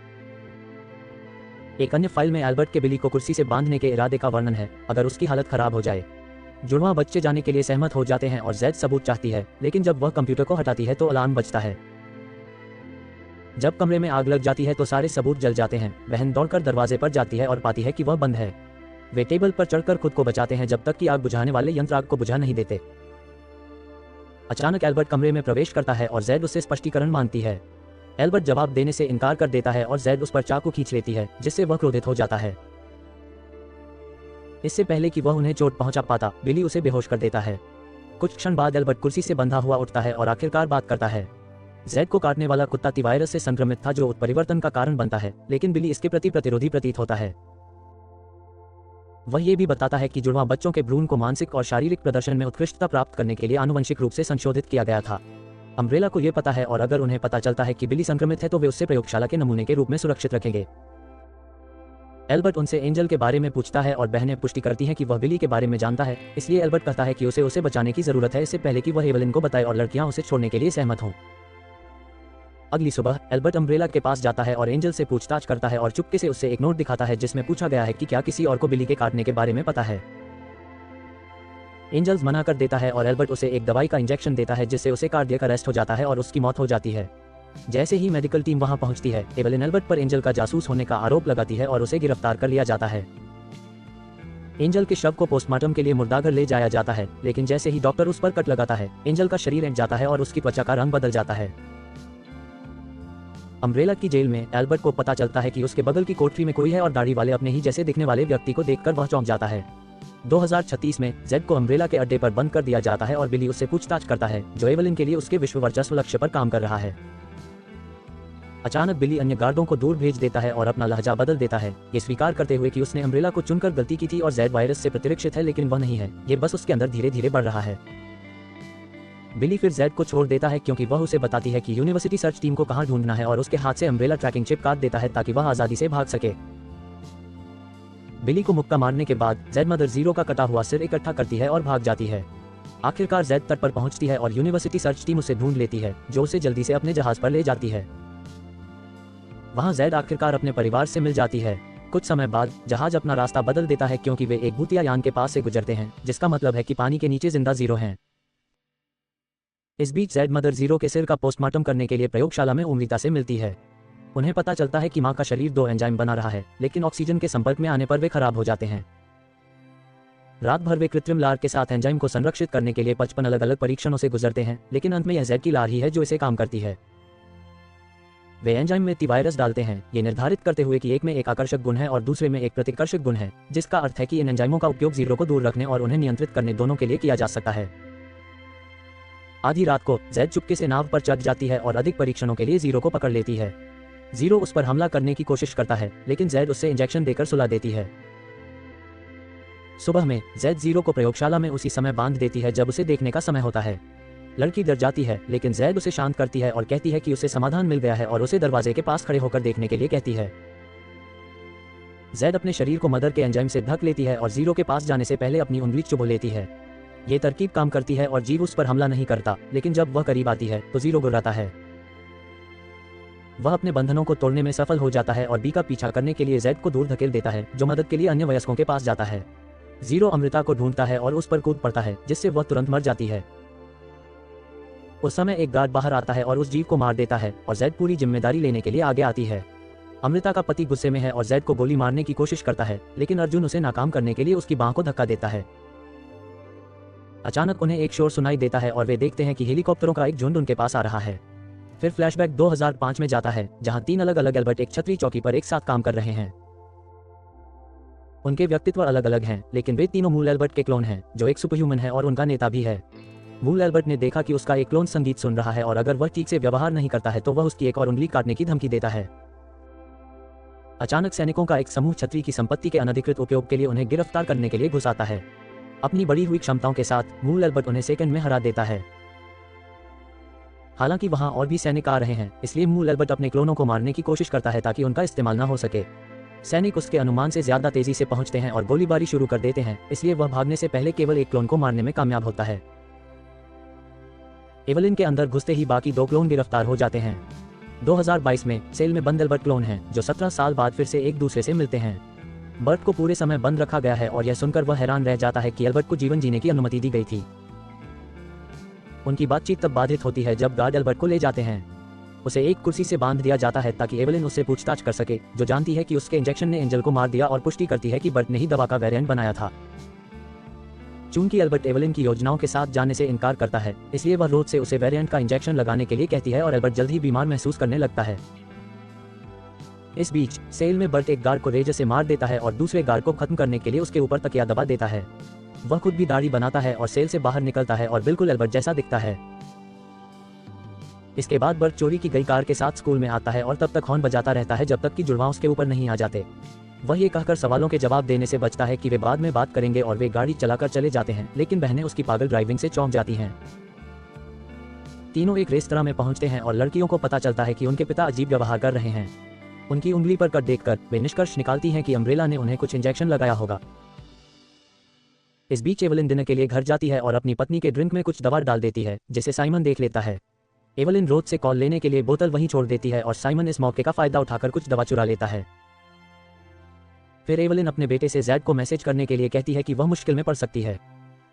एक अन्य फाइल में एल्बर्ट के बिली को कुर्सी से बांधने के इरादे का वर्णन है अगर उसकी हालत खराब हो जाए। जुड़वां बच्चे जाने के लिए सहमत हो जाते हैं और जैद सबूत चाहती है, लेकिन जब वह कंप्यूटर को हटाती है तो अलार्म बजता है। जब कमरे में आग लग जाती है तो सारे सबूत जल जाते हैं। बहन दौड़कर दरवाजे पर जाती है और पाती है कि वह बंद है। वे टेबल पर चढ़कर खुद को बचाते हैं जब तक कि आग बुझाने वाले यंत्र आग को बुझा नहीं देते। अचानक एल्बर्ट कमरे में प्रवेश करता है और जैद उससे स्पष्टीकरण मांगती है। एल्बर्ट जवाब देने से इनकार कर देता है और जैद उस पर चाकू खींच लेती है जिससे वह क्रोधित हो जाता है। इससे पहले कि वह उन्हें चोट पहुंचा पाता, बिली उसे बेहोश कर देता है। कुछ क्षण बाद एल्बर्ट कुर्सी से बंधा हुआ उठता है और आखिरकार बात करता है। जैद को काटने वाला कुत्ता तिवायरस से संक्रमित था जो उत्परिवर्तन का कारण बनता है, लेकिन बिली इसके प्रति प्रतिरोधी प्रतीत होता है। वह ये भी बताता है कि जुड़वां बच्चों के भ्रूण को मानसिक और शारीरिक प्रदर्शन में उत्कृष्टता प्राप्त करने के लिए आनुवंशिक रूप से संशोधित किया गया था। अम्ब्रेला को यह पता है और अगर उन्हें पता चलता है कि बिली संक्रमित है तो वे उससे प्रयोगशाला के नमूने के रूप में सुरक्षित रखेंगे। एल्बर्ट उनसे एंजल के बारे में पूछता है और बहनें पुष्टि करती हैं कि वह बिली के बारे में जानता है, इसलिए एल्बर्ट कहता है कि उसे बचाने की जरूरत है इससे पहले कि वह एवलिन को बताए और लड़कियां उसे छोड़ने के लिए सहमत हों। अगली सुबह एल्बर्ट अम्ब्रेला के पास जाता है और एंजल से पूछताछ करता है और चुपके से उससे एक नोट दिखाता है जिसमें पूछा गया है कि क्या किसी और को बिली के काटने के बारे में पता है। एंजल्स मना कर देता है और एल्बर्ट उसे एक दवाई का इंजेक्शन देता है जिससे उसे कार्डियक अरेस्ट हो जाता है और उसकी मौत हो जाती है। जैसे ही मेडिकल टीम वहां पहुंचती है, एवलिन एल्बर्ट पर एंजल का जासूस होने का आरोप लगाती है और उसे गिरफ्तार कर लिया जाता है। एंजल के शव को पोस्टमार्टम के लिए मुर्दाघर ले जाया जाता है, लेकिन जैसे ही डॉक्टर उस पर कट लगाता है, एंजल का शरीर एंट जाता है और उसकी त्वचा का रंग बदल जाता है। अम्ब्रेला की जेल में एल्बर्ट को पता चलता है कि उसके बगल की कोठरी में कोई है और दाढ़ी वाले अपने ही जैसे दिखने वाले व्यक्ति को देखकर वह चौंक जाता है। 2036 में जेड को अम्ब्रेला के अड्डे पर बंद कर दिया जाता है और बिली उससे पूछताछ करता है जो एवलिन के लिए उसके विश्व वर्चस्व लक्ष्य पर काम कर रहा है। अचानक बिली अन्य गार्डों को दूर भेज देता है और अपना लहजा बदल देता है, ये स्वीकार करते हुए कि उसने अम्ब्रेला को चुनकर गलती की थी और जेड वायरस से प्रतिरक्षित है, लेकिन वह नहीं है, ये बस उसके अंदर धीरे धीरे बढ़ रहा है। बिली फिर जेड को छोड़ देता है क्योंकि वह उसे बताती है कि यूनिवर्सिटी सर्च टीम को कहां ढूंढना है और उसके हाथ से अम्ब्रेला ट्रैकिंग चिप काट देता है ताकि वह आजादी से भाग सके। बिली को मुक्का मारने के बाद जेड मदर जीरो का कटा हुआ सिर इकट्ठा करती है और भाग जाती है। आखिरकार जेड तट पर पहुंचती है और यूनिवर्सिटी सर्च टीम उसे ढूंढ लेती है जो उसे जल्दी से अपने जहाज पर ले जाती है। वहां जेड आखिरकार अपने परिवार से मिल जाती है। कुछ समय बाद जहाज अपना रास्ता बदल देता है क्योंकि वे एक भूतिया यान के पास से गुजरते हैं, जिसका मतलब है कि पानी के नीचे जिंदा जीरो हैं। इस बीच जेड मदर जीरो के सिर का पोस्टमार्टम करने के लिए प्रयोगशाला में अमृता से मिलती है। उन्हें पता चलता है कि मां का शरीर 2 एंजाइम बना रहा है, लेकिन ऑक्सीजन के संपर्क में आने पर वे खराब हो जाते हैं। रात भर वे कृत्रिम लार के साथ एंजाइम को संरक्षित करने के लिए 55 अलग अलग परीक्षणों से गुजरते हैं, लेकिन अंत में यह जेड की लार ही है जो इसे काम करती है। वे एंजाइम में तिवायरस डालते हैं, ये निर्धारित करते हुए कि एक में एक आकर्षक गुण है और दूसरे में एक प्रतिकर्षक गुण है, जिसका अर्थ है कि इन एंजाइमों का उपयोग जीरो को दूर रखने और उन्हें नियंत्रित करने दोनों के लिए किया जा सकता है। आधी रात को जेड चुपके से नाव पर चढ़ जाती है और अधिक परीक्षणों के लिए जीरो को पकड़ लेती है। जीरो उस पर हमला करने की कोशिश करता है, लेकिन जेड उससे इंजेक्शन देकर सुला देती है। सुबह में जेड जीरो को प्रयोगशाला में उसी समय बांध देती है जब उसे देखने का समय होता है। लड़की डर जाती है, लेकिन जेड उसे शांत करती है और कहती है कि उसे समाधान मिल गया है और उसे दरवाजे के पास खड़े होकर देखने के लिए कहती है। जेड अपने शरीर को मदर के एंजाइम से ढक लेती है और जीरो के पास जाने से पहले अपनी उंगली चुभो लेती है। ये तरकीब काम करती है और जीव उस पर हमला नहीं करता, लेकिन जब वह करीब आती है तो जीरो गुर्राता है। वह अपने बंधनों को तोड़ने में सफल हो जाता है और बी का पीछा करने के लिए जेड को दूर धकेल देता है, जो मदद के लिए अन्य वयस्कों के पास जाता है। जीरो अमृता को ढूंढता है और उस पर कूद पड़ता है, जिससे वह तुरंत मर जाती है। उस समय एक गार्ड बाहर आता है और उस जीव को मार देता है और जेड पूरी जिम्मेदारी लेने के लिए आगे आती है। अमृता का पति गुस्से में है और जेड को गोली मारने की कोशिश करता है, लेकिन अर्जुन उसे नाकाम करने के लिए उसकी बांह को धक्का देता है। अचानक उन्हें एक शोर सुनाई देता है और वे देखते हैं कि हेलीकॉप्टरों का एक झुंड उनके पास आ रहा है। फिर फ्लैशबैक 2005 में जाता है, जहां 3 अलग अलग एल्बर्ट एक छतरी चौकी पर एक साथ काम कर रहे हैं। उनके व्यक्तित्व अलग अलग हैं, लेकिन वे तीनों मूल एल्बर्ट के क्लोन हैं, जो एक सुपरह्यूमन है और उनका नेता भी है। मूल एल्बर्ट ने देखा कि उसका एक क्लोन संगीत सुन रहा है और अगर वह ठीक से व्यवहार नहीं करता है तो वह उसकी एक और उंगली काटने की धमकी देता है। अचानक सैनिकों का एक समूह छतरी की संपत्ति के अनधिकृत उपयोग के लिए उन्हें गिरफ्तार करने के लिए घुस आता है। अपनी बढ़ी हुई क्षमताओं के साथ मूल एल्बर्ट उन्हें सेकंड में हरा देता है। हालांकि वहां और भी सैनिक आ रहे हैं, इसलिए मूल एल्बर्ट अपने क्लोनों को मारने की कोशिश करता है ताकि उनका इस्तेमाल न हो सके। सैनिक उसके अनुमान से ज्यादा तेजी से पहुंचते हैं और गोलीबारी शुरू कर देते हैं, इसलिए वह भागने से पहले केवल एक क्लोन को मारने में कामयाब होता है। एवलिन के अंदर घुसते ही बाकी 2 क्लोन गिरफ्तार हो जाते हैं। 2022 में सेल में बंद एल्बर्ट क्लोन हैं, जो 17 साल बाद फिर से एक दूसरे से मिलते हैं। बर्ट को पूरे समय बंद रखा गया है और यह सुनकर वह हैरान रह जाता है कि एल्बर्ट को जीवन जीने की अनुमति दी गई थी। उनकी बातचीत तब बाधित होती है जब गार्ड एल्बर्ट को ले जाते हैं। उसे एक कुर्सी से बांध दिया जाता है ताकि एवलिन उससे पूछताछ कर सके, जो जानती है कि उसके इंजेक्शन ने एंजल को मार दिया और पुष्टि करती है कि बर्ट ने ही दवा का वेरिएंट बनाया था। चूंकि एल्बर्ट एवलिन की योजनाओं के साथ जाने से इनकार करता है, इसलिए वह रोज से उसे वेरिएंट का इंजेक्शन लगाने के लिए कहती है और एल्बर्ट जल्द ही बीमार महसूस करने लगता है। इस बीच सेल में बर्ट एक गार्ड को रेजर से मार देता है और दूसरे गार्ड को खत्म करने के लिए उसके ऊपर तकिया दबा देता है। वह खुद भी दाढ़ी बनाता है और सेल से बाहर निकलता है और बिल्कुल एल्बर्ट जैसा दिखता है। इसके बाद बर्ट चोरी की गई कार के साथ स्कूल में आता है और तब तक हॉर्न बजाता रहता है जब तक कि जुड़वां उसके ऊपर नहीं आ जाते। वह ये कहकर सवालों के जवाब देने से बचता है कि वे बाद में बात करेंगे और वे गाड़ी चलाकर चले जाते हैं, लेकिन बहनें उसकी पागल ड्राइविंग से चौंक जाती हैं। तीनों एक रेस्तरां में पहुंचते हैं और लड़कियों को पता चलता है कि उनके पिता अजीब व्यवहार कर रहे हैं। उनकी उंगली पर कट देखकर वे निष्कर्ष निकालती हैं कि अम्ब्रेला ने उन्हें कुछ इंजेक्शन लगाया होगा। इस बीच एवलिन डिनर के लिए घर जाती है और अपनी पत्नी के ड्रिंक में कुछ दवा डाल देती है, जिसे साइमन देख लेता है। एवलिन रोज से कॉल लेने के लिए बोतल वहीं छोड़ देती है और साइमन इस मौके का फायदा उठाकर कुछ दवा चुरा लेता है। फिर एवलिन अपने बेटे से जैड को मैसेज करने के लिए कहती है कि वह मुश्किल में पड़ सकती है।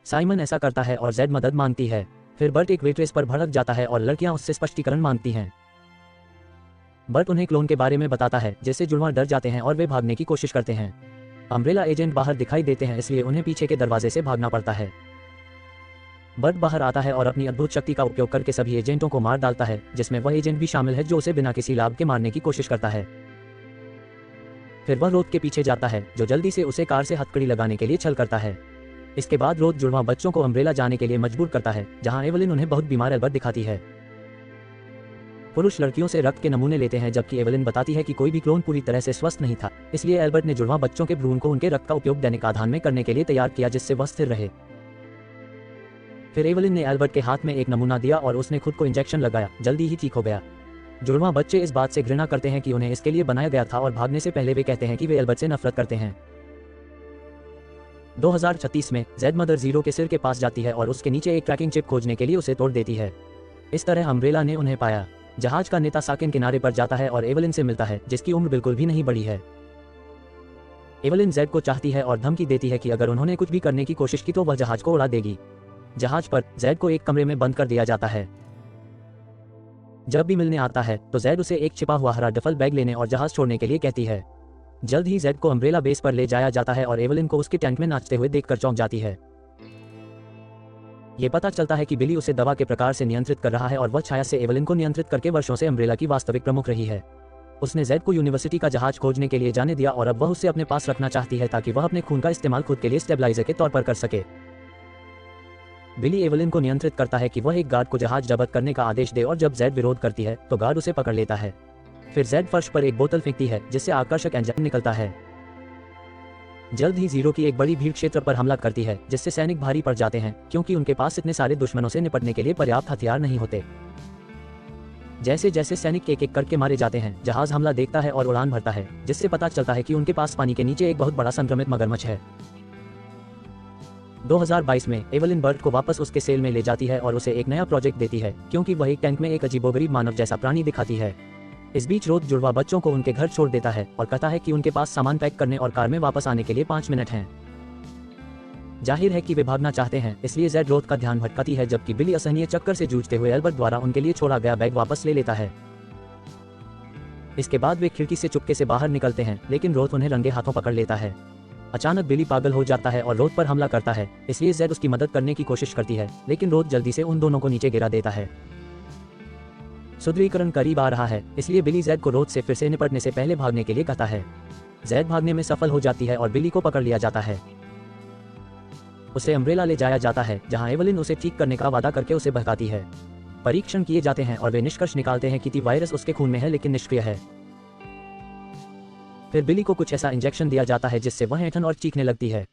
साइमन ऐसा करता है और जैड मदद मांगती है। फिर बर्ट एक वेट्रेस पर भड़क जाता है और लड़कियां उससे स्पष्टीकरण मांगती हैं। बर्ट उन्हें क्लोन के बारे में बताता है, जिससे जुड़वां डर जाते हैं और वे भागने की कोशिश करते हैं। अम्ब्रेला एजेंट बाहर दिखाई देते हैं, इसलिए उन्हें पीछे के दरवाजे से भागना पड़ता है। बर्ट बाहर आता है और अपनी अद्भुत शक्ति का उपयोग करके सभी एजेंटों को मार डालता है, जिसमें वह एजेंट भी शामिल है जो उसे बिना किसी लाभ के मारने की कोशिश करता है। फिर वह रोथ के पीछे जाता है, जो जल्दी से उसे कार से हथकड़ी लगाने के लिए छल करता है। इसके बाद रोथ जुड़वां बच्चों को अम्ब्रेला जाने के लिए मजबूर करता है, जहां एवलिन उन्हें बहुत बीमार एल्बर्ट दिखाती है। पुरुष लड़कियों से रक्त के नमूने लेते हैं, जबकि एवलिन बताती है कि कोई भी क्लोन पूरी तरह से स्वस्थ नहीं था, इसलिए एल्बर्ट ने जुड़वां बच्चों के भ्रूण को उनके रक्त का उपयोग दैनिक आधार में करने के लिए तैयार किया, जिससे वह स्थिर रहे। फिर एवलिन ने एल्बर्ट के हाथ में एक नमूना दिया और उसने खुद को इंजेक्शन लगाया। जल्दी ही ठीक हो गया। जुड़वां बच्चे इस बात से घृणा करते हैं कि उन्हें इसके लिए बनाया गया था और भागने से पहले वे कहते हैं कि वे एल्बर्ट से नफरत करते हैं। 2036 में जेड मदर जीरो के सिर के पास जाती है और उसके नीचे एक ट्रैकिंग चिप खोजने के लिए उसे तोड़ देती है। इस तरह अम्ब्रेला ने उन्हें पाया। जहाज का नेता साकिन किनारे पर जाता है और एवलिन से मिलता है, जिसकी उम्र बिल्कुल भी नहीं बढ़ी है। एवलिन जेड को चाहती है और धमकी देती है कि अगर उन्होंने कुछ भी करने की कोशिश की तो वह जहाज को उड़ा देगी। जहाज पर जेड को एक कमरे में बंद कर दिया जाता है। जब भी मिलने आता है तो जेड उसे एक छिपा हुआ हरा डफल बैग लेने और जहाज छोड़ने के लिए कहती है। जल्द ही जेड को अम्ब्रेला बेस पर ले जाया जाता है और एवलिन को उसके टैंक में नाचते हुए देखकर चौंक जाती है। ये पता चलता है कि बिली उसे दवा के प्रकार से नियंत्रित कर रहा है और वह छाया से एवलिन को नियंत्रित करके वर्षों से अम्ब्रेला की वास्तविक प्रमुख रही है। उसने जेड को यूनिवर्सिटी का जहाज खोजने के लिए जाने दिया और अब वह उसे अपने पास रखना चाहती है ताकि वह अपने खून का इस्तेमाल खुद के लिए स्टेबलाइजर के तौर पर कर सके। बिली एवलिन को नियंत्रित करता है कि वह एक गार्ड को जहाज जब्त करने का आदेश दे और जब जेड विरोध करती है तो गार्ड उसे पकड़ लेता है। फिर जेड फर्श पर एक बोतल फेंकती है, जिससे आकर्षक इंजन निकलता है। जल्द ही जीरो की एक बड़ी भीड़ क्षेत्र पर हमला करती है, जिससे सैनिक भारी पड़ जाते हैं क्योंकि उनके पास इतने सारे दुश्मनों से निपटने के लिए पर्याप्त हथियार नहीं होते। जैसे जैसे सैनिक एक एक करके मारे जाते हैं, जहाज हमला देखता है और उड़ान भरता है, जिससे पता चलता है कि उनके पास पानी के नीचे एक बहुत बड़ा संक्रमित मगरमच्छ है। 2022 में एवलिन बर्ट को वापस उसके सेल में ले जाती है और उसे एक नया प्रोजेक्ट देती है, क्योंकि वह एक टैंक में एक अजीबोगरीब मानव जैसा प्राणी दिखाती है। इस बीच रोथ जुड़वा बच्चों को उनके घर छोड़ देता है और कहता है कि उनके पास सामान पैक करने और कार में वापस आने के लिए 5 मिनट हैं। जाहिर है कि वे भागना चाहते हैं, इसलिए जेड रोथ का ध्यान भटकाती है, जबकि बिली असहनीय चक्कर से जूझते हुए एल्बर्ट द्वारा उनके लिए छोड़ा गया बैग वापस ले लेता है। इसके बाद वे खिड़की से चुपके से बाहर निकलते हैं, लेकिन रोथ उन्हें रंगे हाथों पकड़ लेता है। अचानक बिली पागल हो जाता है और रोथ पर हमला करता है, इसलिए जेड उसकी मदद करने की कोशिश करती है, लेकिन रोथ जल्दी से उन दोनों को नीचे गिरा देता है। सुदृढ़ीकरण करीब आ रहा है, इसलिए बिली जेड को रोथ से फिर से निपटने से पहले भागने के लिए कहता है। जेड भागने में सफल हो जाती है और बिली को पकड़ लिया जाता है। उसे अम्ब्रेला ले जाया जाता है, जहां एवलिन उसे ठीक करने का वादा करके उसे बहकाती है। परीक्षण किए जाते हैं और वे निष्कर्ष निकालते हैं कि टी वायरस उसके खून में है लेकिन निष्क्रिय है। फिर बिली को कुछ ऐसा इंजेक्शन दिया जाता है जिससे वह ऐंठन और चीखने लगती है।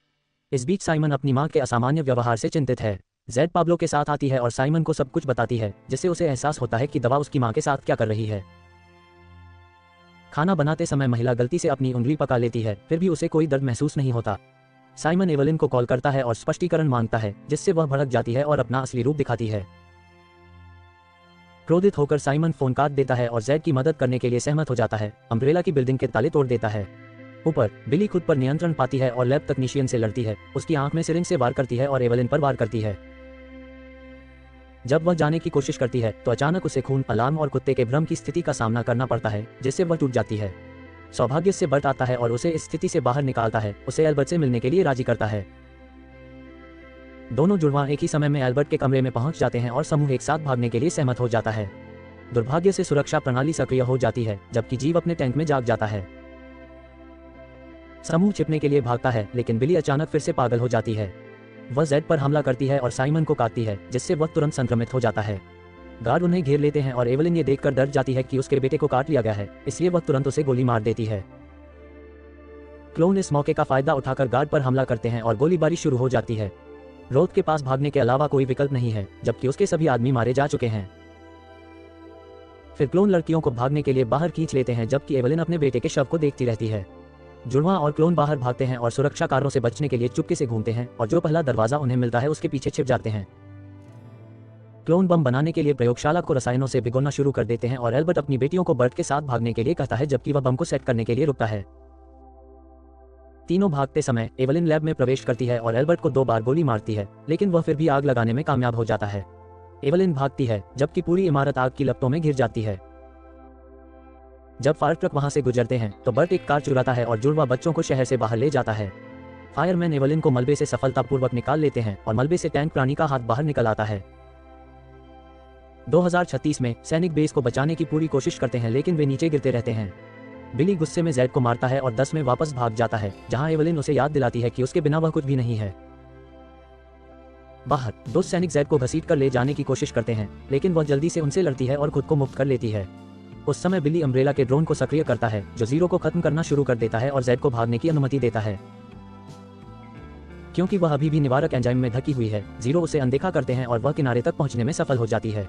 इस बीच साइमन अपनी मां के असामान्य व्यवहार से चिंतित है। जेड पाब्लो के साथ आती है और साइमन को सब कुछ बताती है, जिससे उसे एहसास होता है कि दवा उसकी मां के साथ क्या कर रही है। खाना बनाते समय महिला गलती से अपनी उंगली पका लेती है, फिर भी उसे कोई दर्द महसूस नहीं होता। साइमन एवलिन को कॉल करता है और स्पष्टीकरण मांगता है, जिससे वह भड़क जाती है और अपना असली रूप दिखाती है। क्रोधित होकर साइमन फोन काट देता है और जेड की मदद करने के लिए सहमत हो जाता है। अम्ब्रेला की बिल्डिंग के ताले तोड़ देता है। ऊपर बिली खुद पर नियंत्रण पाती है और लैब तकनीशियन से लड़ती है। उसकी आंख में सिरिंज से वार करती है और एवलिन पर वार करती है। जब वह जाने की कोशिश करती है तो अचानक उसे खून, अलार्म और कुत्ते के भ्रम की स्थिति का सामना करना पड़ता है, जिससे वह टूट जाती है। सौभाग्य से बर्ट आता है और उसे इस स्थिति से बाहर निकालता है, उसे एल्बर्ट से मिलने के लिए राजी करता है। दोनों जुड़वां एक ही समय में एल्बर्ट के कमरे में पहुंच जाते हैं और समूह एक साथ भागने के लिए सहमत हो जाता है। दुर्भाग्य से सुरक्षा प्रणाली सक्रिय हो जाती है, जबकि जीव अपने टैंक में जाग जाता है। समूह छिपने के लिए भागता है, लेकिन बिली अचानक फिर से पागल हो जाती है। वह जेड पर हमला करती है और साइमन को काटती है, जिससे वह तुरंत संक्रमित हो जाता है। गार्ड उन्हें घेर लेते हैं और एवलिन ये देखकर डर जाती है कि उसके बेटे को काट लिया गया है, इसलिए वह तुरंत उसे गोली मार देती है। क्लोन इस मौके का फायदा उठाकर गार्ड पर हमला करते हैं और गोलीबारी शुरू हो जाती है। रोथ के पास भागने के अलावा कोई विकल्प नहीं है, जबकि उसके सभी आदमी मारे जा चुके हैं। फिर क्लोन लड़कियों को भागने के लिए बाहर खींच लेते हैं, जबकि एवलिन अपने बेटे के शव को देखती रहती है। जुड़वां और क्लोन बाहर भागते हैं और सुरक्षा कारों से बचने के लिए चुपके से घूमते हैं और जो पहला दरवाजा उन्हें मिलता है उसके पीछे छिप जाते हैं। क्लोन बम बनाने के लिए प्रयोगशाला को रसायनों से भिगोना शुरू कर देते हैं और एल्बर्ट अपनी बेटियों को बर्ट के साथ भागने के लिए कहता है, जबकि वह बम को सेट करने के लिए रुकता है। तीनों भागते समय एवलिन लैब में प्रवेश करती है और एल्बर्ट को 2 बार गोली मारती है, लेकिन वह फिर भी आग लगाने में कामयाब हो जाता है। एवलिन भागती है, जबकि पूरी इमारत आग की लपटों में घिर जाती है। जब फायर ट्रक वहां से गुजरते हैं तो बर्ट एक कार चुराता है और जुड़वा बच्चों को शहर से बाहर ले जाता है। फायरमैन एवलिन को मलबे से सफलतापूर्वक निकाल लेते हैं और मलबे से टैंक प्राणी का हाथ बाहर निकल आता है। 2036 में सैनिक बेस को बचाने की पूरी कोशिश करते हैं, लेकिन वे नीचे गिरते रहते हैं। बिली गुस्से में जेड को मारता है और 10 में वापस भाग जाता है, जहां एवलिन उसे याद दिलाती है कि उसके बिना वह कुछ भी नहीं है। बाहर 2 सैनिक जेड को घसीट कर ले जाने की कोशिश करते हैं, लेकिन वह जल्दी से उनसे लड़ती है और खुद को मुक्त कर लेती है। उस समय बिली अम्ब्रेला के ड्रोन को सक्रिय करता है, जो जीरो को खत्म करना शुरू कर देता है और जेड को भागने की अनुमति देता है। क्योंकि वह अभी भी निवारक एंजाइम में ढकी हुई है, जीरो उसे अनदेखा करते हैं और वह किनारे तक पहुंचने में सफल हो जाती है।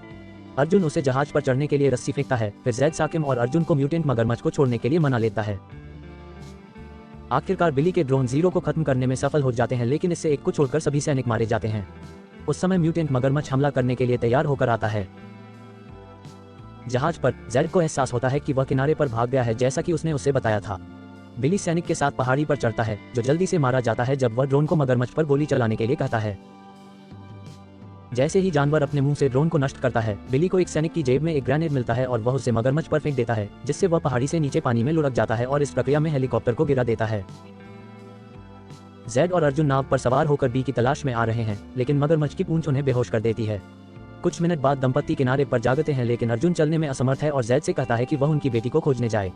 अर्जुन उसे जहाज पर चढ़ने के लिए रस्सी फेंकता है, फिर जेड साकिम और अर्जुन को म्यूटेंट मगरमच्छ को छोड़ने के लिए मना लेता है। आखिरकार बिली के ड्रोन जीरो को खत्म करने में सफल हो जाते हैं, लेकिन इससे एक को छोड़कर सभी सैनिक मारे जाते हैं। उस समय म्यूटेंट मगरमच्छ हमला करने के लिए तैयार होकर आता है। जहाज पर जेड को एहसास होता है कि वह किनारे पर भाग गया है, जैसा कि उसने उसे बताया था। बिली सैनिक के साथ पहाड़ी पर चढ़ता है, जो जल्दी से मारा जाता है जब वह ड्रोन को मगरमच्छ पर गोली चलाने के लिए कहता है। जैसे ही जानवर अपने मुंह से ड्रोन को नष्ट करता है, बिली को एक सैनिक की जेब में एक ग्रेनेड मिलता है और वह उसे मगरमच्छ पर फेंक देता है, जिससे वह पहाड़ी से नीचे पानी में लुढ़क जाता है और इस प्रक्रिया में हेलीकॉप्टर को गिरा देता है। जेड और अर्जुन नाव पर सवार होकर बी की तलाश में आ रहे हैं, लेकिन मगरमच्छ की पूंछ उन्हें बेहोश कर देती है। कुछ मिनट बाद दंपत्ति किनारे पर जागते हैं, लेकिन अर्जुन चलने में असमर्थ है और जेड से कहता है कि वह उनकी बेटी को खोजने जाए।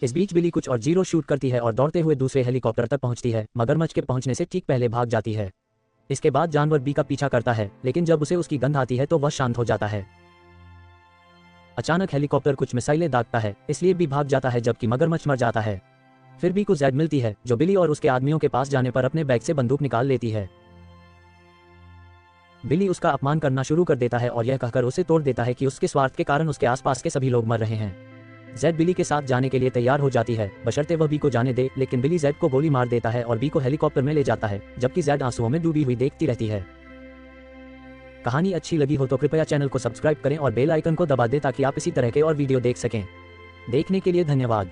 इस बीच बिली कुछ और जीरो शूट करती है और दौड़ते हुए दूसरे हेलीकॉप्टर तक पहुंचती है। मगरमच्छ के पहुंचने से ठीक पहले भाग जाती है। इसके बाद जानवर बी का पीछा करता है, लेकिन जब उसे उसकी गंध आती है तो वह शांत हो जाता है। अचानक हेलीकॉप्टर कुछ मिसाइलें दागता है, इसलिए बी भाग जाता है, जबकि मगरमच्छ मर जाता है। फिर बी को जेड मिलती है, जो बिली और उसके आदमियों के पास जाने पर अपने बैग से बंदूक निकाल लेती है। बिली उसका अपमान करना शुरू कर देता है और यह कहकर उसे तोड़ देता है कि उसके स्वार्थ के कारण उसके आसपास के सभी लोग मर रहे हैं। जेड बिली के साथ जाने के लिए तैयार हो जाती है, बशर्ते वह बी को जाने दे, लेकिन बिली जेड को गोली मार देता है और बी को हेलीकॉप्टर में ले जाता है, जबकि जेड आंसुओं में डूबी हुई देखती रहती है। कहानी अच्छी लगी हो तो कृपया चैनल को सब्सक्राइब करें और बेल आइकन को दबा दें ताकि आप इसी तरह के और वीडियो देख सकें। देखने के लिए धन्यवाद।